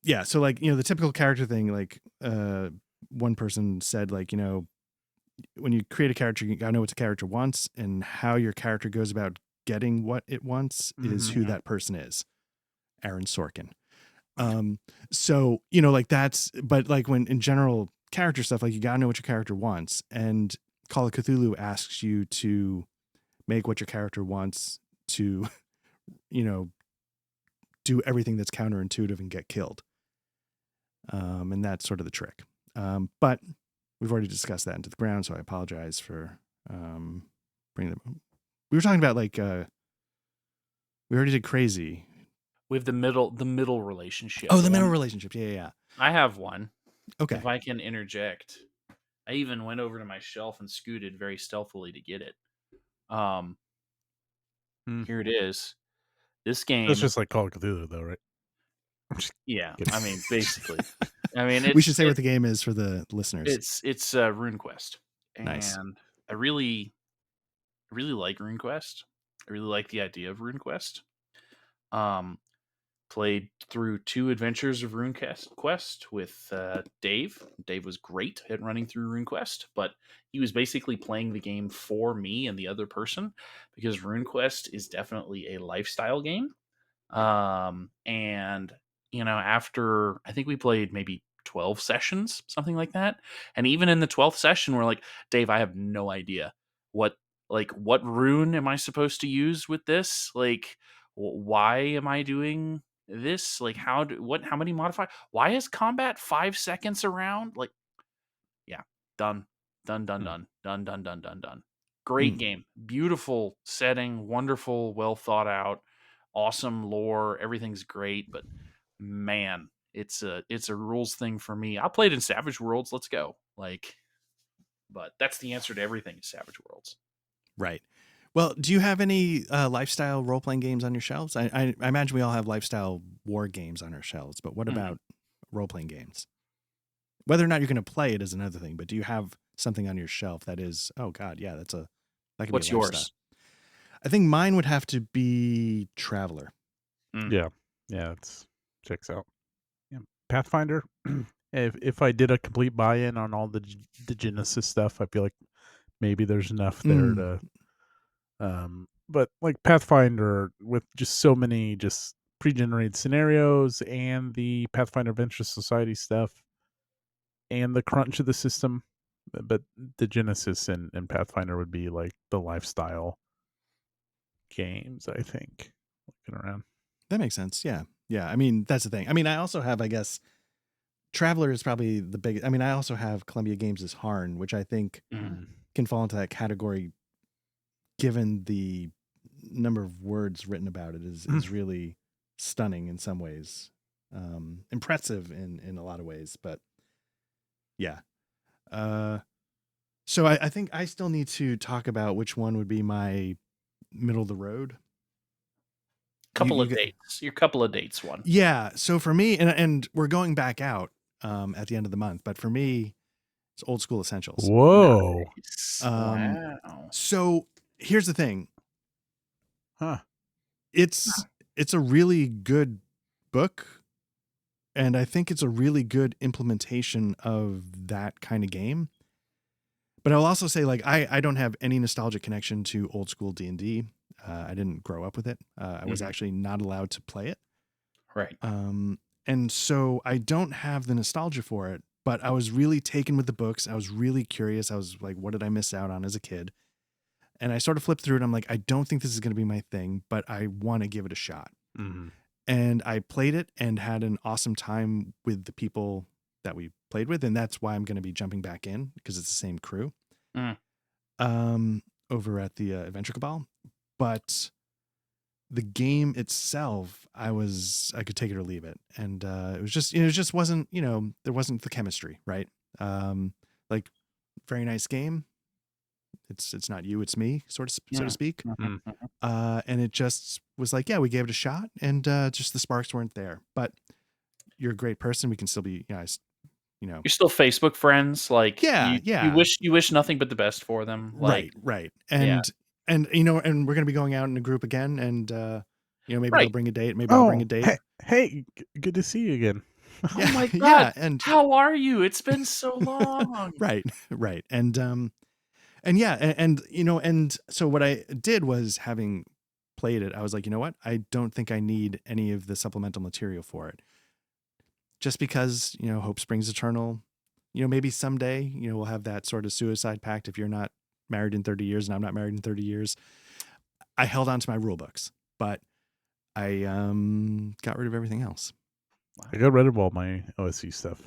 yeah, so like, the typical character thing, like one person said, like, when you create a character, you gotta know what the character wants, and how your character goes about getting what it wants is who that person is. Aaron Sorkin. So, like that's, but like when in general character stuff, like you gotta know what your character wants, and Call of Cthulhu asks you to make what your character wants to, do everything that's counterintuitive and get killed. And that's sort of the trick. But we've already discussed that into the ground, so I apologize for bringing them. We were talking about like we already did crazy. We have the middle relationship. Oh, the middle relationship. Yeah. I have one. Okay. If I can interject, I even went over to my shelf and scooted very stealthily to get it. Here it is. This game. It's just like Call of Cthulhu, though, right? Yeah, I mean, basically. I mean, we should say what the game is for the listeners. It's RuneQuest, and nice. I really like RuneQuest. I really like the idea of RuneQuest. Played through 2 adventures of RuneQuest with Dave. Dave was great at running through RuneQuest, but he was basically playing the game for me and the other person, because RuneQuest is definitely a lifestyle game. And after I think we played maybe 12 sessions, something like that, and even in the 12th session, we're like, Dave, I have no idea what rune am I supposed to use with this? Like, why am I doing this? Like, how many modify? Why is combat 5 seconds around? Like, yeah, done. Great game, beautiful setting, wonderful, well thought out, awesome lore, everything's great, but man, it's a rules thing for me. I played in Savage Worlds, let's go. Like, but that's the answer to everything is Savage Worlds. Right. Well, do you have any lifestyle role-playing games on your shelves? I imagine we all have lifestyle war games on our shelves, but what about role-playing games? Whether or not you're going to play it is another thing, but do you have something on your shelf that is, oh God, yeah, that could What's be yours? I think mine would have to be Traveler. Yeah, it checks out. Yeah, Pathfinder. If I did a complete buy-in on all the Genesis stuff, I feel like maybe there's enough there to. But like Pathfinder, with just so many just pre-generated scenarios and the Pathfinder Adventure Society stuff and the crunch of the system, but the Genesis and Pathfinder would be like the lifestyle games, I think. Looking around. That makes sense. Yeah. I mean, that's the thing. I mean, I also have, I guess, Traveler is probably the biggest. I mean, I also have Columbia Games' Harn, which I think can fall into that category, given the number of words written about it is really stunning in some ways, impressive in a lot of ways, but yeah. So I think I still need to talk about which one would be my middle of the road. Dates. Your couple of dates one. Yeah. So for me, and we're going back out at the end of the month, but for me, it's Old School Essentials. Whoa. Nice. Wow. So here's the thing. Huh. It's a really good book. And I think it's a really good implementation of that kind of game. But I'll also say, like, I don't have any nostalgic connection to old school D&D. I didn't grow up with it. I was actually not allowed to play it. Right. And so I don't have the nostalgia for it, but I was really taken with the books. I was really curious. I was like, what did I miss out on as a kid? And I sort of flipped through it. I'm like, I don't think this is going to be my thing, but I want to give it a shot. Mm-hmm. And I played it and had an awesome time with the people that we played with. And that's why I'm going to be jumping back in, because it's the same crew over at the Adventure Cabal. But the game itself, I could take it or leave it. And it just wasn't, there wasn't the chemistry, right? Like, very nice game. It's not you, it's me, so to speak. And it just was like, yeah, we gave it a shot, and just the sparks weren't there. But you're a great person. We can still be, You're still Facebook friends. Like, yeah. you wish nothing but the best for them. Like, right. yeah. And we're going to be going out in a group again, and maybe Right. they'll bring a date. Maybe I'll bring a date. Hey, good to see you again. Oh my God. Yeah, and how are you? It's been so long. right. And yeah, and so what I did was, having played it, I was like, you know what? I don't think I need any of the supplemental material for it. Just because, hope springs eternal. Maybe someday, we'll have that sort of suicide pact if you're not married in 30 years and I'm not married in 30 years. I held on to my rule books, but I got rid of everything else. I got rid of all my OSC stuff.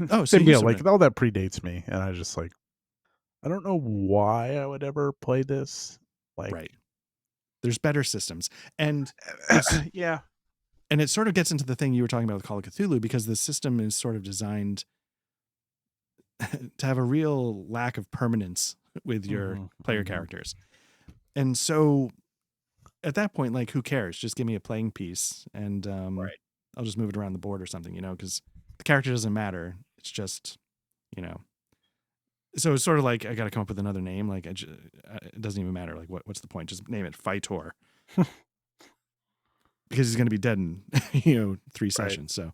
So same deal. Like, all that predates me, and I just like, I don't know why I would ever play this. Like, right. There's better systems. And yeah. And it sort of gets into the thing you were talking about with Call of Cthulhu, because the system is sort of designed to have a real lack of permanence with your player characters. And so at that point, like, who cares? Just give me a playing piece, and I'll just move it around the board or something, because the character doesn't matter. It's just, so it's sort of like, I got to come up with another name. Like, it doesn't even matter. Like, what's the point? Just name it Fightor. Because he's going to be dead in, 3 sessions. So,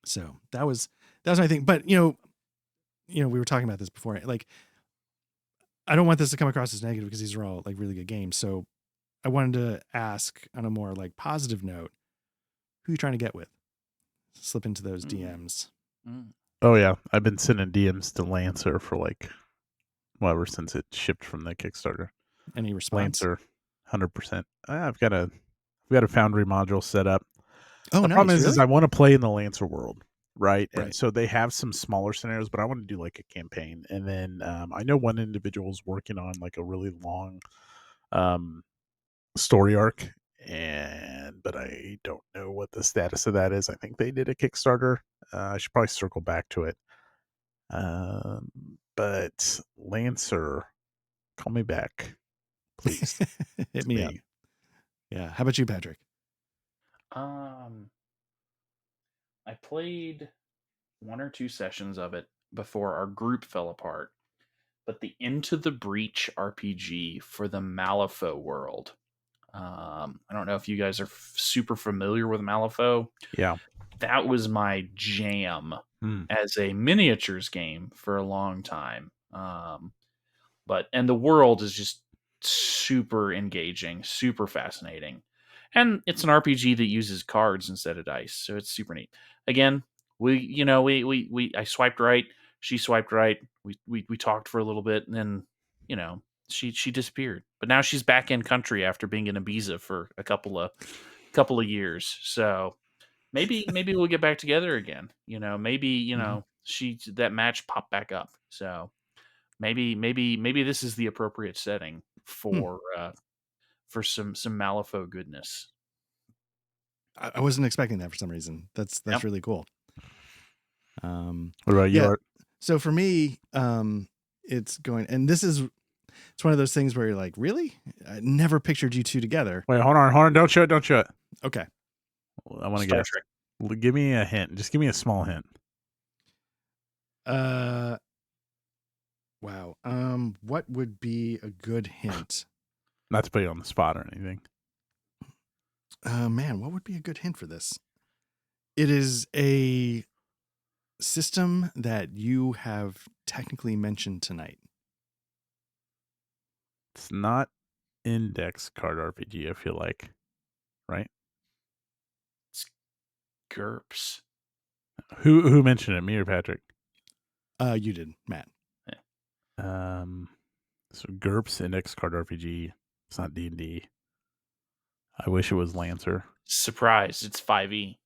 So that was my thing. But, we were talking about this before. Like, I don't want this to come across as negative, because these are all, like, really good games. So I wanted to ask, on a more, like, positive note, who are you trying to get with? Slip into those DMs. Oh yeah, I've been sending DMs to Lancer for like, ever since it shipped from the Kickstarter. Any response? Lancer, 100%. I've got a Foundry module set up. Oh, the nice. problem is Really? I want to play in the Lancer world, right? And Right. so they have some smaller scenarios, but I want to do like a campaign. And then I know one individual is working on like a really long story arc, but I don't know what the status of that is. I think they did a Kickstarter. I should probably circle back to it. But Lancer, call me back, please. Hit me up. Yeah. How about you, Patrick? I played 1 or 2 sessions of it before our group fell apart. But the Into the Breach RPG for the Malifaux world. I don't know if you guys are super familiar with Malifaux. Yeah. That was my jam as a miniatures game for a long time. And the world is just super engaging, super fascinating. And it's an RPG that uses cards instead of dice, so it's super neat. Again, I swiped right, she swiped right. We talked for a little bit, and then, she disappeared. But now she's back in country after being in Ibiza for a couple of years. So maybe we'll get back together again. Maybe that match popped back up. So maybe this is the appropriate setting for some Malifaux goodness. I wasn't expecting that for some reason. That's Yep. really cool. What about you, Art? So for me, it's going, and it's one of those things where you're like, really? I never pictured you two together. Wait, hold on. Don't show it. Okay. I want to guess. Give me a hint. Just give me a small hint. Wow. What would be a good hint? Not to put you on the spot or anything. Man, what would be a good hint for this? It is a system that you have technically mentioned tonight. It's not index card RPG, I feel like. Right? GURPS. Who mentioned it? Me or Patrick? You did, Matt. So GURPS index card RPG. It's not D&D. I wish it was Lancer. Surprise! It's 5e.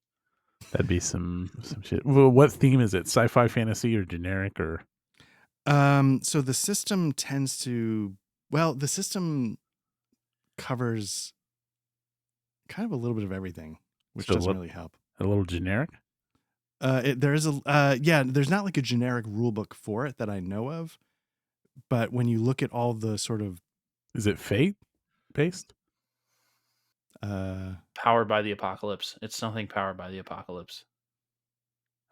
That'd be some shit. Well, what theme is it? Sci-fi, fantasy, or generic? Or So the system tends to, the system covers kind of a little bit of everything, which So doesn't really help. a little generic? There's not like a generic rule book for it that I know of, but when you look at all the sort of, Is it Fate based? Powered by the Apocalypse. It's something powered by the Apocalypse.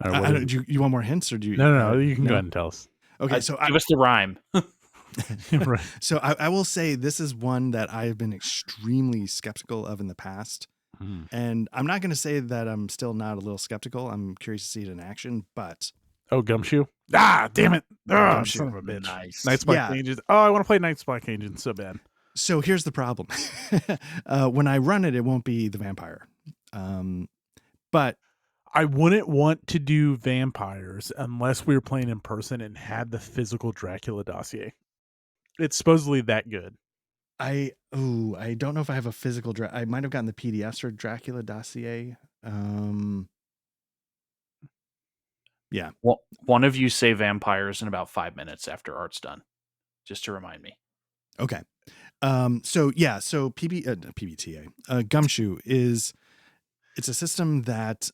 do you want more hints, or do you? No. You can go ahead and tell us. Okay, give us the rhyme. Right. So I will say this is one that I've been extremely skeptical of in the past. And I'm not going to say that I'm still not a little skeptical. I'm curious to see it in action, but... Oh, Gumshoe? Ah, damn it. Ah, Gumshoe. Son of a bitch. Nice. Night's Black Agents. Oh, I want to play Night's Black Agents so bad. So here's the problem. When I run it, it won't be the vampire. But... I wouldn't want to do vampires unless we were playing in person and had the physical Dracula dossier. It's supposedly that good. I don't know if I have a physical I might have gotten the PDFs for Dracula dossier. Yeah. Well, one of you say vampires in about 5 minutes after art's done, just to remind me. Okay. So PBTA, Gumshoe it's a system that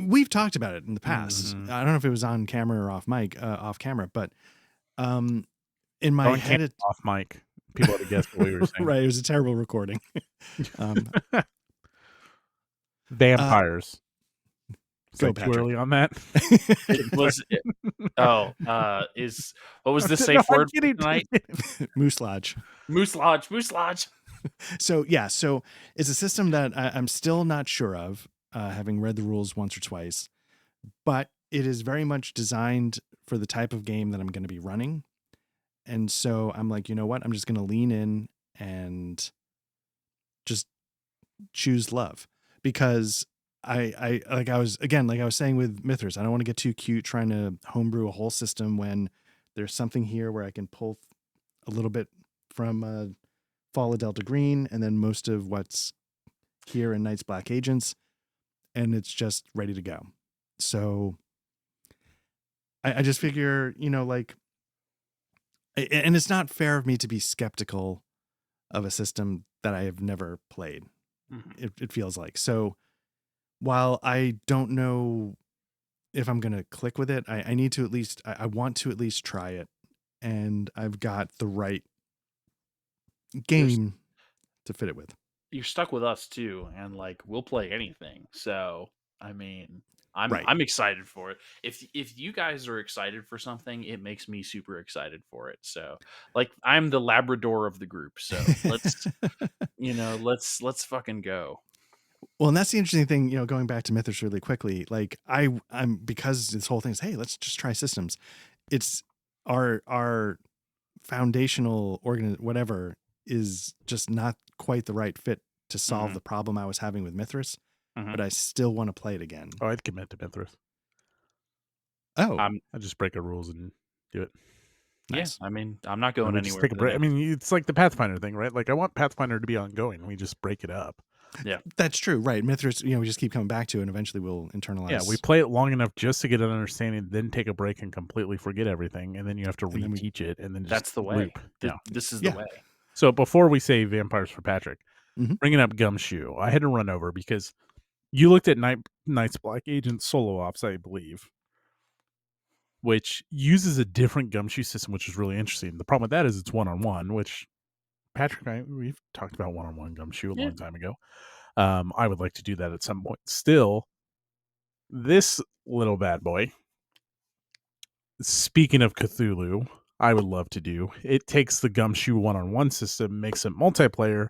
we've talked about it in the past. Mm-hmm. I don't know if it was on camera or off camera, but in my head, off mic, people had to guess what we were saying. Right, it was a terrible recording. Vampires. Go, too early on that. What was the safe word tonight? Moose Lodge. Moose Lodge. So it's a system that I'm still not sure of, having read the rules once or twice, but it is very much designed for the type of game that I'm going to be running. And so I'm like, you know what? I'm just going to lean in and just choose love, because I was saying with Mithras, I don't want to get too cute trying to homebrew a whole system when there's something here where I can pull a little bit from Fall of Delta Green and then most of what's here in Night's Black Agents, and it's just ready to go. So I just figure, and it's not fair of me to be skeptical of a system that I have never played. Mm-hmm. It feels like. So while I don't know if I'm going to click with it, I need to I want to at least try it. And I've got the right game to fit it with. You're stuck with us too. And we'll play anything. So, I mean, I'm excited for it. If you guys are excited for something, it makes me super excited for it. So, I'm the Labrador of the group. So let's, let's fucking go. Well, and that's the interesting thing, going back to Mythos really quickly, I'm because this whole thing is, hey, let's just try systems. It's our foundational whatever is just not quite the right fit to solve the problem I was having with Mithras, but I still want to play it again. Oh, I'd commit to Mithras. Oh, I just break the rules and do it. Nice. Yeah, I mean, I'm not going anywhere. Take a break. I mean, it's like the Pathfinder thing, right? I want Pathfinder to be ongoing. We just break it up. Yeah, that's true. Right. Mithras, we just keep coming back to it, and eventually we'll internalize. Yeah, we play it long enough just to get an understanding, then take a break and completely forget everything, and then you have to reteach it, and then just that's the way. This is the way. So before we say vampires for Patrick, bringing up Gumshoe, I had to run over because you looked at Night's Black Agent solo ops, I believe, which uses a different Gumshoe system, which is really interesting. The problem with that is it's one-on-one, which Patrick and I, we've talked about one-on-one Gumshoe a long time ago. I would like to do that at some point. Still, this little bad boy, speaking of Cthulhu, I would love to do. It takes the Gumshoe one-on-one system, makes it multiplayer,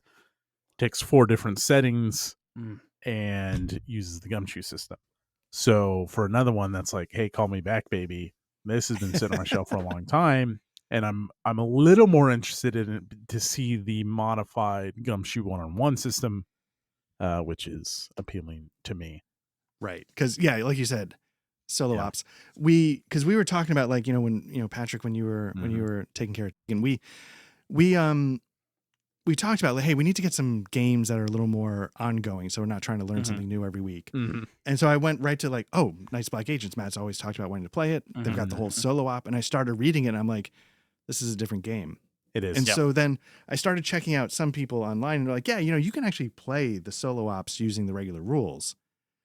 takes 4 different settings, and uses the gumshoe system. So for another one that's like, hey, call me back, baby. This has been sitting on my shelf for a long time, and I'm a little more interested in it to see the modified gumshoe one-on-one system, which is appealing to me. Right. Because, yeah, like you said, solo Yeah. ops. Because we were talking about, like, when, Patrick, when you were Mhm. taking care of, and we talked about, like, hey, we need to get some games that are a little more ongoing, so we're not trying to learn Mhm. something new every week. Mhm. And so I went right to, like, oh, Nice Black Agents. Matt's always talked about wanting to play it. They've got the whole Mhm. solo op, and I started reading it, and I'm like, this is a different game. It is. And Yep. so then I started checking out some people online, and they're like, yeah, you can actually play the solo ops using the regular rules.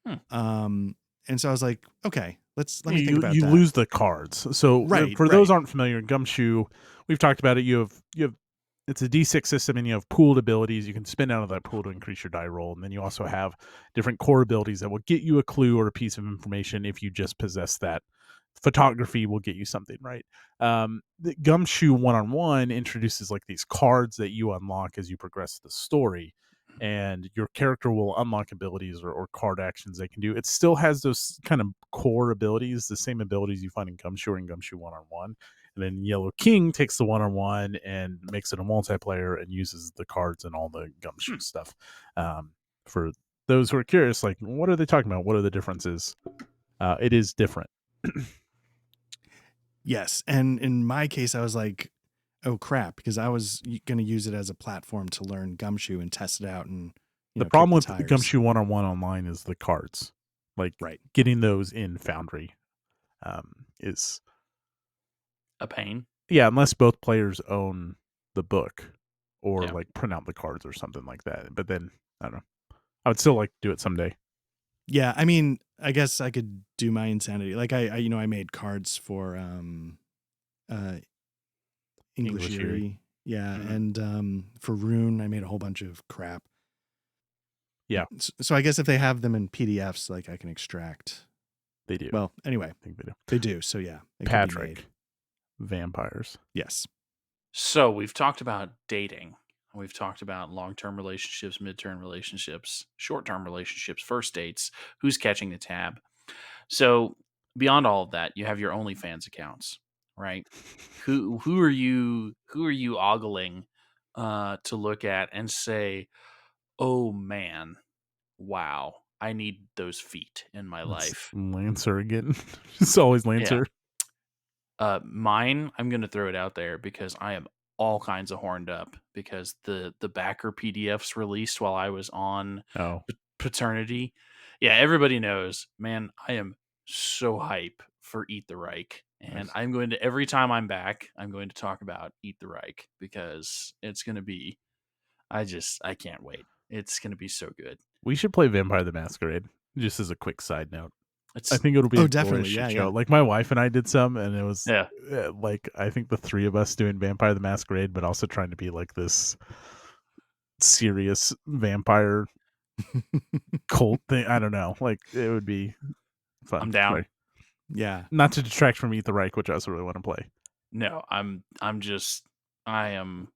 And so I was like, okay, let me think about you that. lose the cards. So Right, for those right. aren't familiar, Gumshoe, we've talked about it. You have it's a D6 system, and you have pooled abilities. You can spin out of that pool to increase your die roll, and then you also have different core abilities that will get you a clue or a piece of information if you just possess that. Photography will get you something, right? The Gumshoe one-on-one introduces like these cards that you unlock as you progress the story, and your character will unlock abilities or card actions they can do. It still has those kind of core abilities, the same abilities you find in Gumshoe and Gumshoe one-on-one. And then Yellow King takes the one-on-one and makes it a multiplayer and uses the cards and all the Gumshoe stuff. For those who are curious, like, what are they talking about? What are the differences? It is different. Yes. And in my case, I was like, oh, crap, because I was going to use it as a platform to learn Gumshoe and test it out and, The kick problem the with tires. Gumshoe one-on-one online is the cards. Like, Right. getting those in Foundry is A pain. yeah, unless both players own the book or Yeah. like print out the cards or something like that. But then I don't know. I would still like to do it someday. Yeah. I mean, I guess I could do my insanity. Like I made cards for English English Erie. Erie. Yeah. Mhm. And for Rune, I made a whole bunch of crap. Yeah. So I guess if they have them in PDFs, like I can extract. They do. Well, anyway, I think they do. they do. So yeah, it could be made. Patrick, vampires. Yes. So we've talked about dating. We've talked about long-term relationships, mid-term relationships, short-term relationships, first dates, who's catching the tab. So beyond all of that, you have your OnlyFans accounts, right? Who are you ogling to look at and say, "Oh man, wow, I need those feet in my That's life." Lancer again. It's always Lancer. Mine, I'm gonna throw it out there because I am all kinds of horned up because the backer PDFs released while I was on Oh, paternity. Yeah, everybody knows, man, I am so hype for Eat the Reich. And nice. I'm going to every time I'm back, I'm going to talk about Eat the Reich because it's gonna be I can't wait. It's gonna be so good. We should play Vampire the Masquerade. Just as a quick side note. I It's think it'll be Oh, a glorious definitely. shit Yeah, show. yeah. Like my wife and I did some, and it was yeah. like I think the three of us doing Vampire the Masquerade, but also trying to be like this serious vampire cult thing. I don't know. Like it would be fun. I'm down. Right. Yeah. Not to detract from Eat the Reich, which I also really want to play. No, I am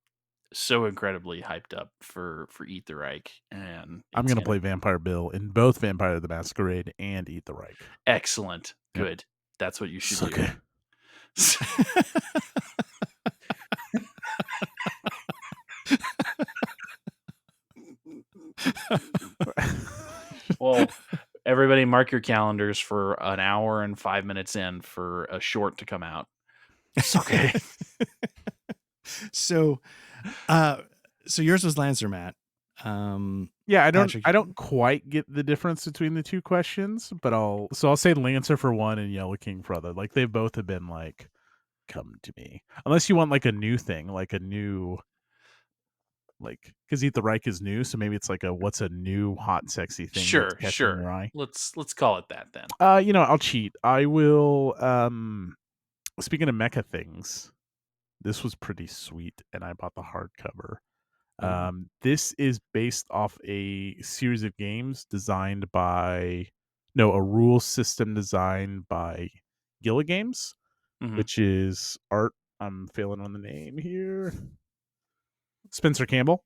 so incredibly hyped up for Eat the Reich, and I'm it's gonna play Vampire Bill in both Vampire the Masquerade and Eat the Reich. excellent. Yep. Good. That's what you should So do. good. Well, everybody mark your calendars for an hour and 5 minutes in for a short to come out. It's okay. So yours was Lancer, Matt. Yeah, Patrick, I don't quite get the difference between the two questions, but I'll say Lancer for one and Yellow King for other. Like they both have been like, come to me. Unless you want like a new thing, like a new like because Eat the Reich is new, so maybe it's like a what's a new hot sexy thing that's catching your eye. Let's call it that then. I'll cheat. I will speaking of mecha things, this was pretty sweet and I bought the hardcover. This is based off a series of games designed by a rule system designed by Gilla Games, Mhm. which is art. I'm failing on the name here. Spencer Campbell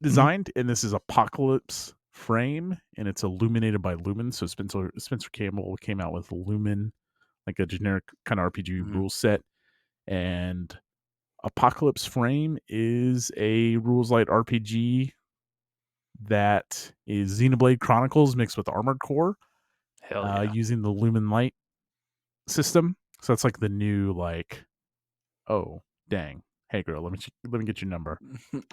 designed, and this is Apocalypse frame, and it's illuminated by Lumen. So Spencer Campbell came out with Lumen, like a generic kind of RPG Mhm. rule set, and Apocalypse Frame is a rules light RPG that is Xenoblade Chronicles mixed with Armored Core, Hell yeah. using the Lumen Light system. So that's like the new oh dang, hey girl, let me get your number.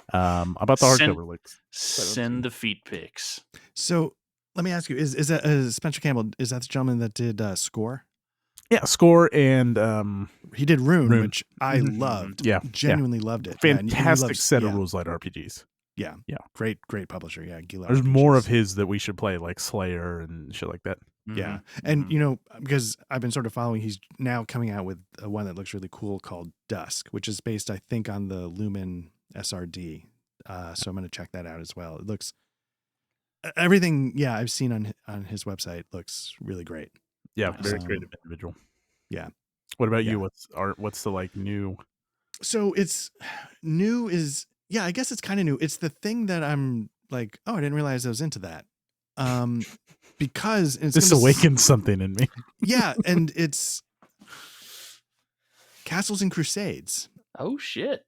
About the Send hardcover links. send the feet pics. So let me ask you: Is that Spencer Campbell? Is that the gentleman that did Score? Yeah, Score and He did Rune, Rune. which I Mhm. loved. Yeah, Genuinely loved it. Yeah, and you fantastic love, set of yeah, rules light RPGs. yeah, Yeah. great publisher. Yeah, Gila There's more of RPGs. his that we should play, like Slayer and shit like that. Yeah, Mhm, and mhm. you know, because I've been sort of following, he's now coming out with one that looks really cool called Dusk, which is based, I think, on the Lumen SRD. So I'm going to check that out as well. It looks everything. Yeah, I've seen on his website looks really great. Yeah, Nice. very creative individual. Yeah. What about Yeah. you? What's the like new? So it's new is, yeah, I guess it's kind of new. It's the thing that I'm like, oh, I didn't realize I was into that. Because it's This gonna be awakened something in me. yeah, and it's Castles and Crusades. Oh shit.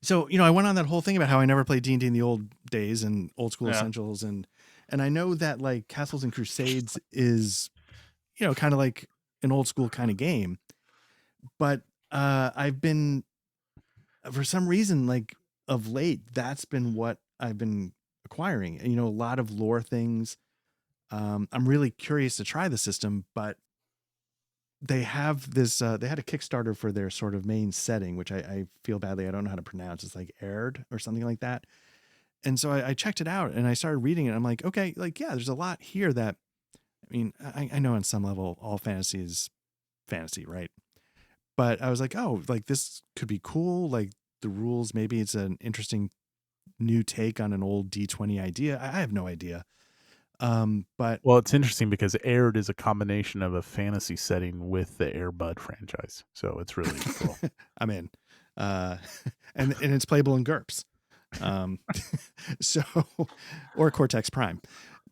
So, you know, I went on that whole thing about how I never played D&D in the old days and old school Yeah. essentials, and I know that like Castles and Crusades is, you know, kind of like an old school kind of game. But I've been, for some reason, like of late, that's been what I've been acquiring. You know, a lot of lore things. I'm really curious to try the system, but they have this, they had a Kickstarter for their sort of main setting, which I feel badly, I don't know how to pronounce. It's like Aired or something like that. And so I checked it out and I started reading it. I'm like, okay, like, yeah, there's a lot here that, I mean, I know on some level all fantasy is fantasy, right? But I was like, oh, like this could be cool. Like the rules, maybe it's an interesting new take on an old D20 idea. I have no idea. But Well, it's interesting because Aired is a combination of a fantasy setting with the Air Bud franchise, so it's really cool. I'm in. And it's playable in GURPS. So, or Cortex Prime.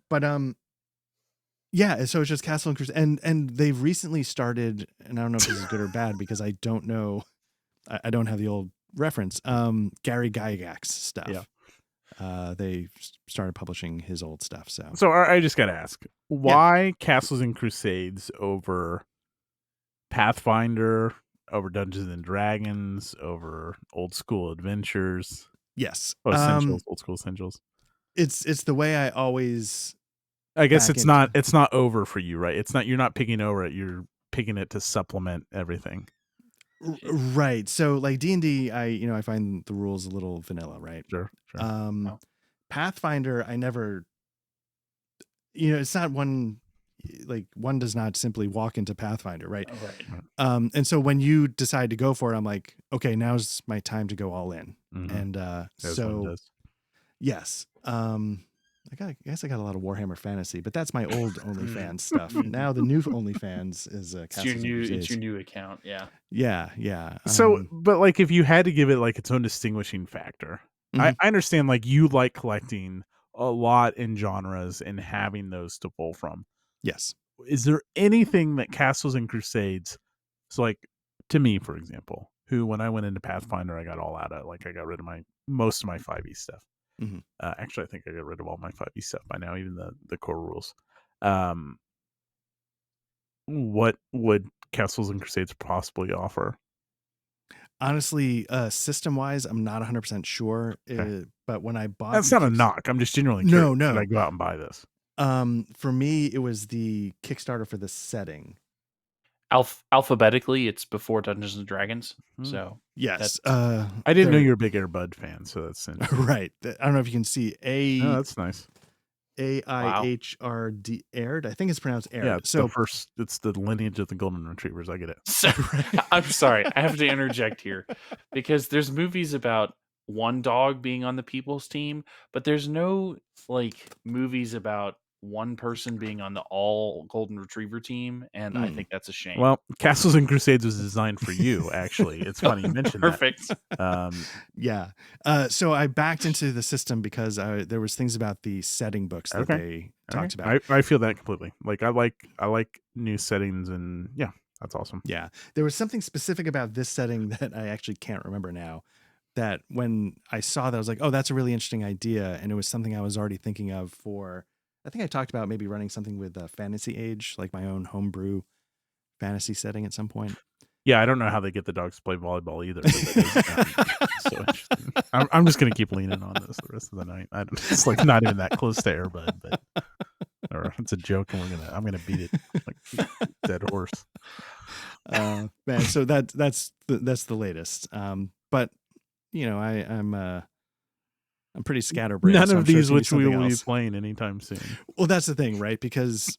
But yeah, so it's just Castle and Crusade, and they've recently started, and I don't know if this is good or bad because I don't know, I don't have the old reference. Gary Gygax stuff. Yeah. They started publishing his old stuff. So I just got to ask, why Castles and Crusades over Pathfinder, over Dungeons and Dragons, over Old School Adventures? Yes. Essentials, Old School Essentials. It's the way I always. I guess it's not over for you, right? It's not, you're not picking over it. You're picking it to supplement everything. Right. So like D&D, I find the rules a little vanilla, right? Sure. Pathfinder, I never, it's not one, like one does not simply walk into Pathfinder, right? Right. And so when you decide to go for it, I'm like, okay, now's my time to go all in. Mhm. And As one so does. yes, I guess I got a lot of Warhammer Fantasy, but that's my old OnlyFans stuff. Now the new OnlyFans is It's your new account, yeah. Yeah. So, but like, if you had to give it like its own distinguishing factor, I understand like you like collecting a lot in genres and having those to pull from. Yes. Is there anything that Castles and Crusades, so like to me, for example, who when I went into Pathfinder, I got all out of, like, I got rid of most of my 5e stuff. Mhm. Actually, I think I got rid of all my 5e stuff by now, even the core rules. What would Castles and Crusades possibly offer? Honestly, system-wise, I'm not 100% sure, Okay. but when I bought That's the not a knock. I'm just genuinely No, curious. no. Should I go out and buy this? For me, it was the Kickstarter for the setting. Alphabetically, it's before Dungeons and Dragons. So Yes, I didn't know you were a big Air Bud fan, so that's right. I don't know if you can see Oh, that's nice. AIHRD Aired. I think it's pronounced Aired. Yeah, it's so it's the lineage of the golden retrievers. I get it. So, I'm sorry, I have to interject here because there's movies about one dog being on the people's team, but there's no like movies about one person being on the all golden retriever team, and I think that's a shame. Well, Castles and Crusades was designed for you, actually. It's funny you mentioned Perfect. that. Yeah. So I backed into the system because there was things about the setting books that they talked about. I feel that completely. Like I like new settings, and yeah, that's awesome. Yeah. There was something specific about this setting that I actually can't remember now, that when I saw that, I was like, oh, that's a really interesting idea. And it was something I was already thinking of for, I think I talked about maybe running something with Fantasy Age, like my own homebrew fantasy setting at some point. Yeah, I don't know how they get the dogs to play volleyball either. But that is so interesting. I'm just gonna keep leaning on this the rest of the night. It's like not even that close to Airbud, but or it's a joke, and I'm gonna beat it like dead horse. Man, so that's the latest. But you know, I'm pretty scatterbrained. None so of these which we will be playing anytime soon. Well, that's the thing, right? Because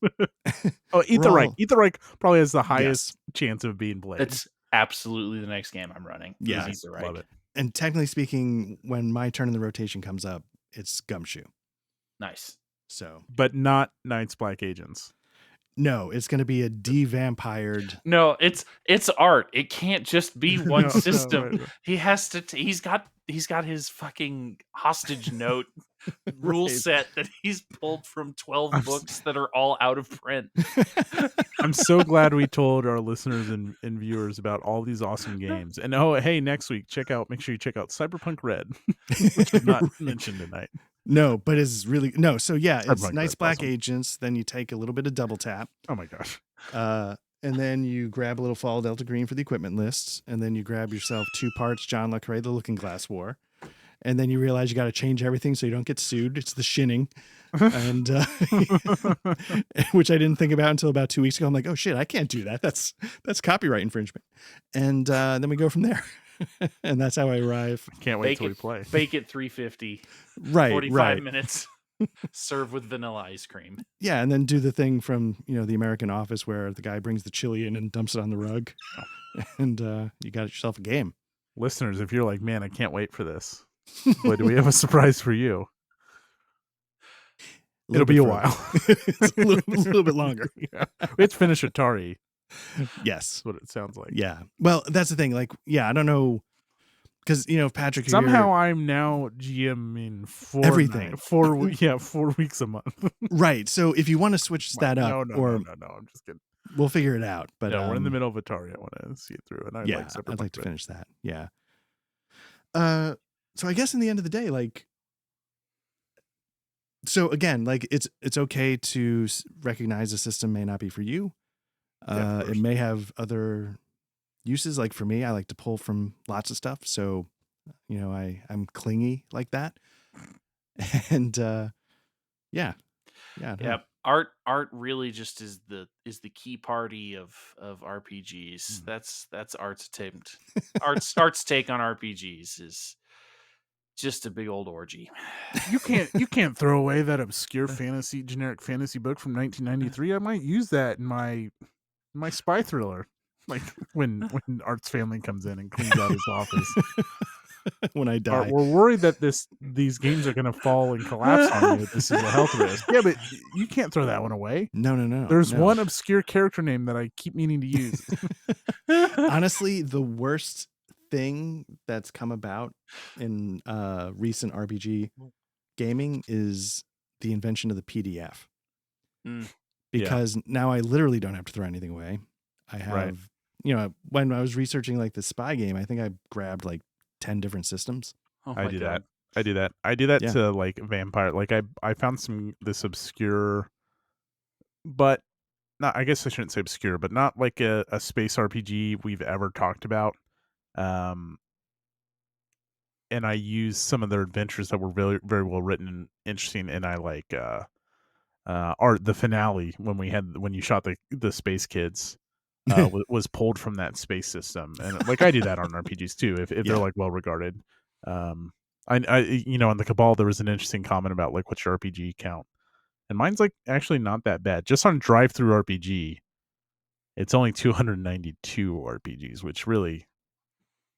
Eat the Reich probably has the highest chance of being played. It's absolutely the next game I'm running. Yeah, love it. And technically speaking, when my turn in the rotation comes up, it's Gumshoe. Nice. So, but not Knights Black Agents. No, it's going to be a de-vampired. No, it's art. It can't just be one system. Right. He has to. He's got his fucking hostage note rule set that he's pulled from 12 books that are all out of print. I'm so glad we told our listeners and viewers about all these awesome games. And hey, next week make sure you check out Cyberpunk Red, which is not mentioned tonight. No, but it's really no. So yeah, it's Knights Black Agents. Then you take a little bit of double tap. Oh my gosh. And then you grab a little Fall Delta Green for the equipment lists. And then you grab yourself 2 parts John Le Carre, The Looking Glass War. And then you realize you got to change everything so you don't get sued. It's the shinning. And which I didn't think about until about 2 weeks ago. I'm like, oh shit, I can't do that. That's copyright infringement. And then we go from there. And that's how I arrive. Can't wait till we play. Bake it 350. Right. 45 minutes. Serve with vanilla ice cream. Yeah, and then do the thing from the American Office where the guy brings the chili in and dumps it on the rug. And you got yourself a game. Listeners, if you're like, man, I can't wait for this. But do we have a surprise for you? It'll be a while. It's a little bit longer. Yeah. It's finished Atari. Yes. That's what it sounds like. Yeah. Well, that's the thing. Like, yeah, I don't know. Because, Patrick, somehow I'm now GMing for everything. 4 weeks a month. Right. So if you want to switch that up, no, I'm just kidding. We'll figure it out. But we're in the middle of Atari. I want to see it through. And I'd like to finish that. Yeah. So I guess in the end of the day, like, so again, like it's okay to recognize a system may not be for you. It may have other uses. Like for me, I like to pull from lots of stuff. So, I'm clingy like that. And yeah. Art really just is the key party of RPGs. That's art's attempt. Art's take on RPGs is just a big old orgy. You can't throw away that obscure generic fantasy book from 1993. I might use that in my spy thriller. Like when Art's family comes in and cleans out his office. When I die. We're worried that these games are going to fall and collapse on you. This is a health risk. Yeah, but you can't throw that one away. No. There's one obscure character name that I keep meaning to use. Honestly, the worst thing that's come about in recent RPG gaming is the invention of the PDF. Because now I literally don't have to throw anything away. I have, when I was researching like the spy game, I think I grabbed like 10 different systems. I do that. I do that to like Vampire. Like I found this obscure, but not, I guess I shouldn't say obscure, but not like a space RPG we've ever talked about. And I used some of their adventures that were very, very well written and interesting. And I like the finale when you shot the space kids was pulled from that space system. And like I do that on RPGs too, if they're like well regarded. I on the Cabal there was an interesting comment about like what's your RPG count, and mine's like actually not that bad. Just on Drive Through RPG, it's only 292 RPGs, which really,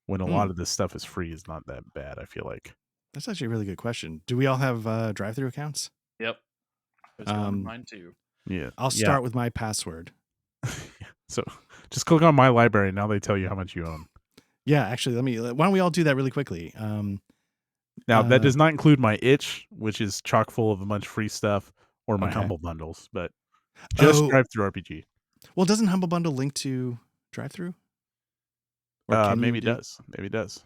when a lot of this stuff is free, is not that bad. I feel like that's actually a really good question. Do we all have drive-through accounts? Yep. It's going to mine too. Yeah. I'll start with my password. So just click on my library. Now they tell you how much you own. Yeah, actually, why don't we all do that really quickly? Now that does not include my itch, which is chock full of a bunch of free stuff, or my Okay. Humble bundles, but just Drive-Thru RPG. Well, doesn't Humble Bundle link to Drive-Thru? Maybe it does. Maybe it does.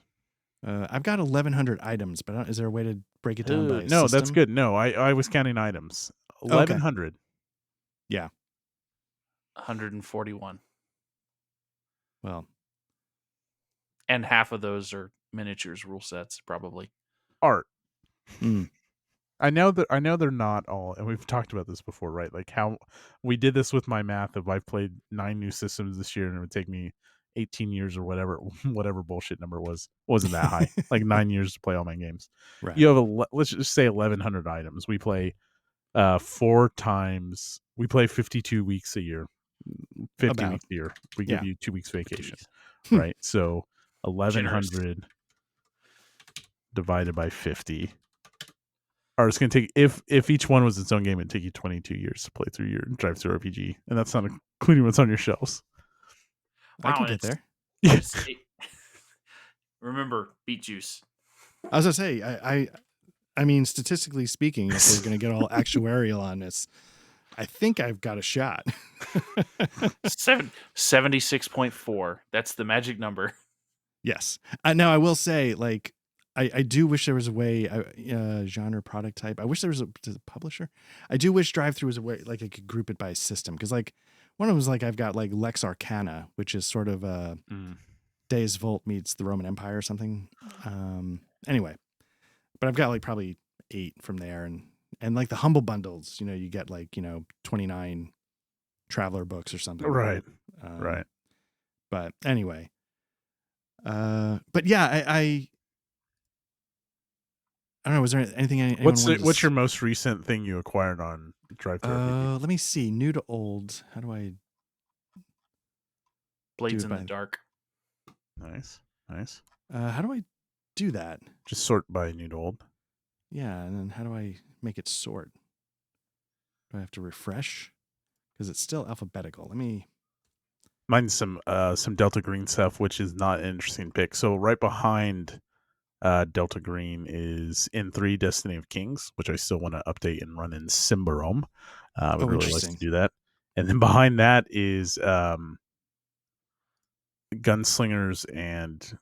I've got 1,100 items, but is there a way to break it down by No, system? that's good. No, I was counting items. 1,100. Yeah. 141. Well, and half of those are miniatures rule sets, probably. Art. Mm. I know they're not all, and we've talked about this before, right? Like how we did this with my math of I've played 9 new systems this year, and it would take me 18 years or whatever bullshit number was. It wasn't that high. Like 9 years to play all my games. Right. You have let's just say 1,100 items. We play 4 times. We play 52 weeks a year. 50 weeks a year. We give you 2 weeks vacation, right? So 1,100 divided by 50. Or it's going to take, if each one was its own game, it'd take you 22 years to play through your Drive-Thru RPG, and that's not including what's on your shelves. Wow, I can get there. Yes. Remember, beet juice. I was gonna say, I mean, statistically speaking, if we're gonna get all actuarial on this, I think I've got a shot. 76.4. That's the magic number. Yes. Now I will say, like, I do wish there was a way, genre product type. I wish there was a publisher. I do wish Drive-Thru was a way, like I could group it by system. Because like one of them was like I've got like Lex Arcana, which is sort of Days Volt meets the Roman Empire or something. Anyway, but I've got like probably 8 from there, and like the Humble Bundles, you get like 29 Traveler books or something. Right. Right. But anyway, but yeah, I don't know. Was there anything? What's your most recent thing you acquired on Drive-Thru RPG? Let me see. New to old. How do I? Blades in the Dark. Nice. How do I do that? Just sort by new to old. Yeah, and then how do I make it sort? Do I have to refresh? Because it's still alphabetical. Let me. Mine's some Delta Green stuff, which is not an interesting pick. So right behind Delta Green is N3 Destiny of Kings, which I still want to update and run in Symbaroum. I would really like to do that. And then behind that is Gunslingers and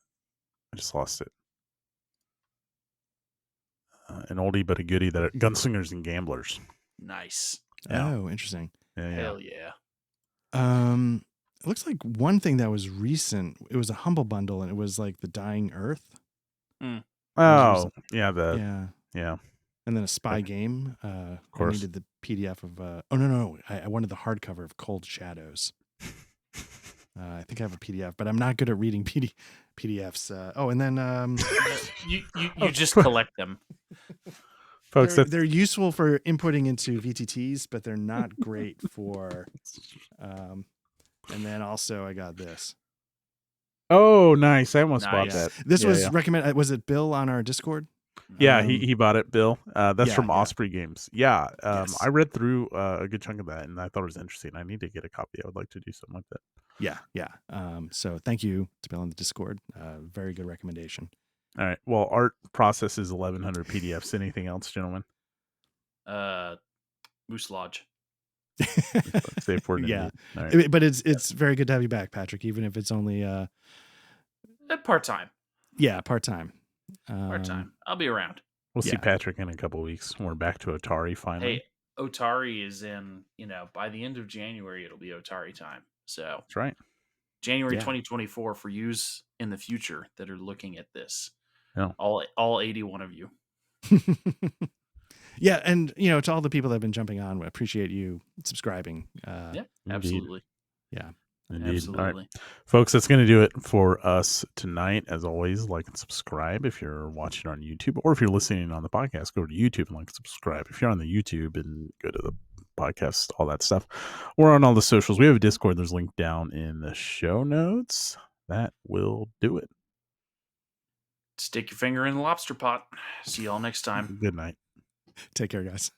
I just lost it. An oldie but a goodie, that are Gunslingers and Gamblers. Nice. Yeah. Oh, interesting. Hell yeah. It looks like one thing that was recent. It was a Humble Bundle, and it was like the Dying Earth. Oh, yeah, and then a spy game. Of course. I needed the PDF of. No. I wanted the hardcover of Cold Shadows. I think I have a PDF, but I'm not good at reading PDFs. And then you just collect them, folks. They're useful for inputting into VTTs, but they're not great for. And then also I got this. Oh, nice! I almost bought that. This was recommended. Was it Bill on our Discord? Yeah, he bought it, Bill. That's from Osprey Games. Yeah, I read through a good chunk of that, and I thought it was interesting. I need to get a copy. I would like to do something like that. Yeah. So thank you to Bill on the Discord. Very good recommendation. All right. Well, Art processes 1,100 PDFs. Anything else, gentlemen? Moose Lodge. Safe word. Yeah, right. But it's very good to have you back, Patrick. Even if it's only part time. Yeah, part time. I'll be around. We'll see Patrick in a couple of weeks. We're back to Otari finally. Hey, Otari is in. By the end of January, it'll be Otari time. So that's right. January 2024 for use in the future that are looking at this. Yeah. All 81 of you. Yeah, and to all the people that have been jumping on, we appreciate you subscribing. Absolutely. Yeah. Indeed. Absolutely. All right. Folks, that's going to do it for us tonight. As always, like and subscribe if you're watching on YouTube, or if you're listening on the podcast, go to YouTube and like and subscribe. If you're on the YouTube, and go to the podcast, all that stuff. We're on all the socials. We have a Discord. There's a link down in the show notes. That will do it. Stick your finger in the lobster pot. See y'all next time. Good night. Take care, guys.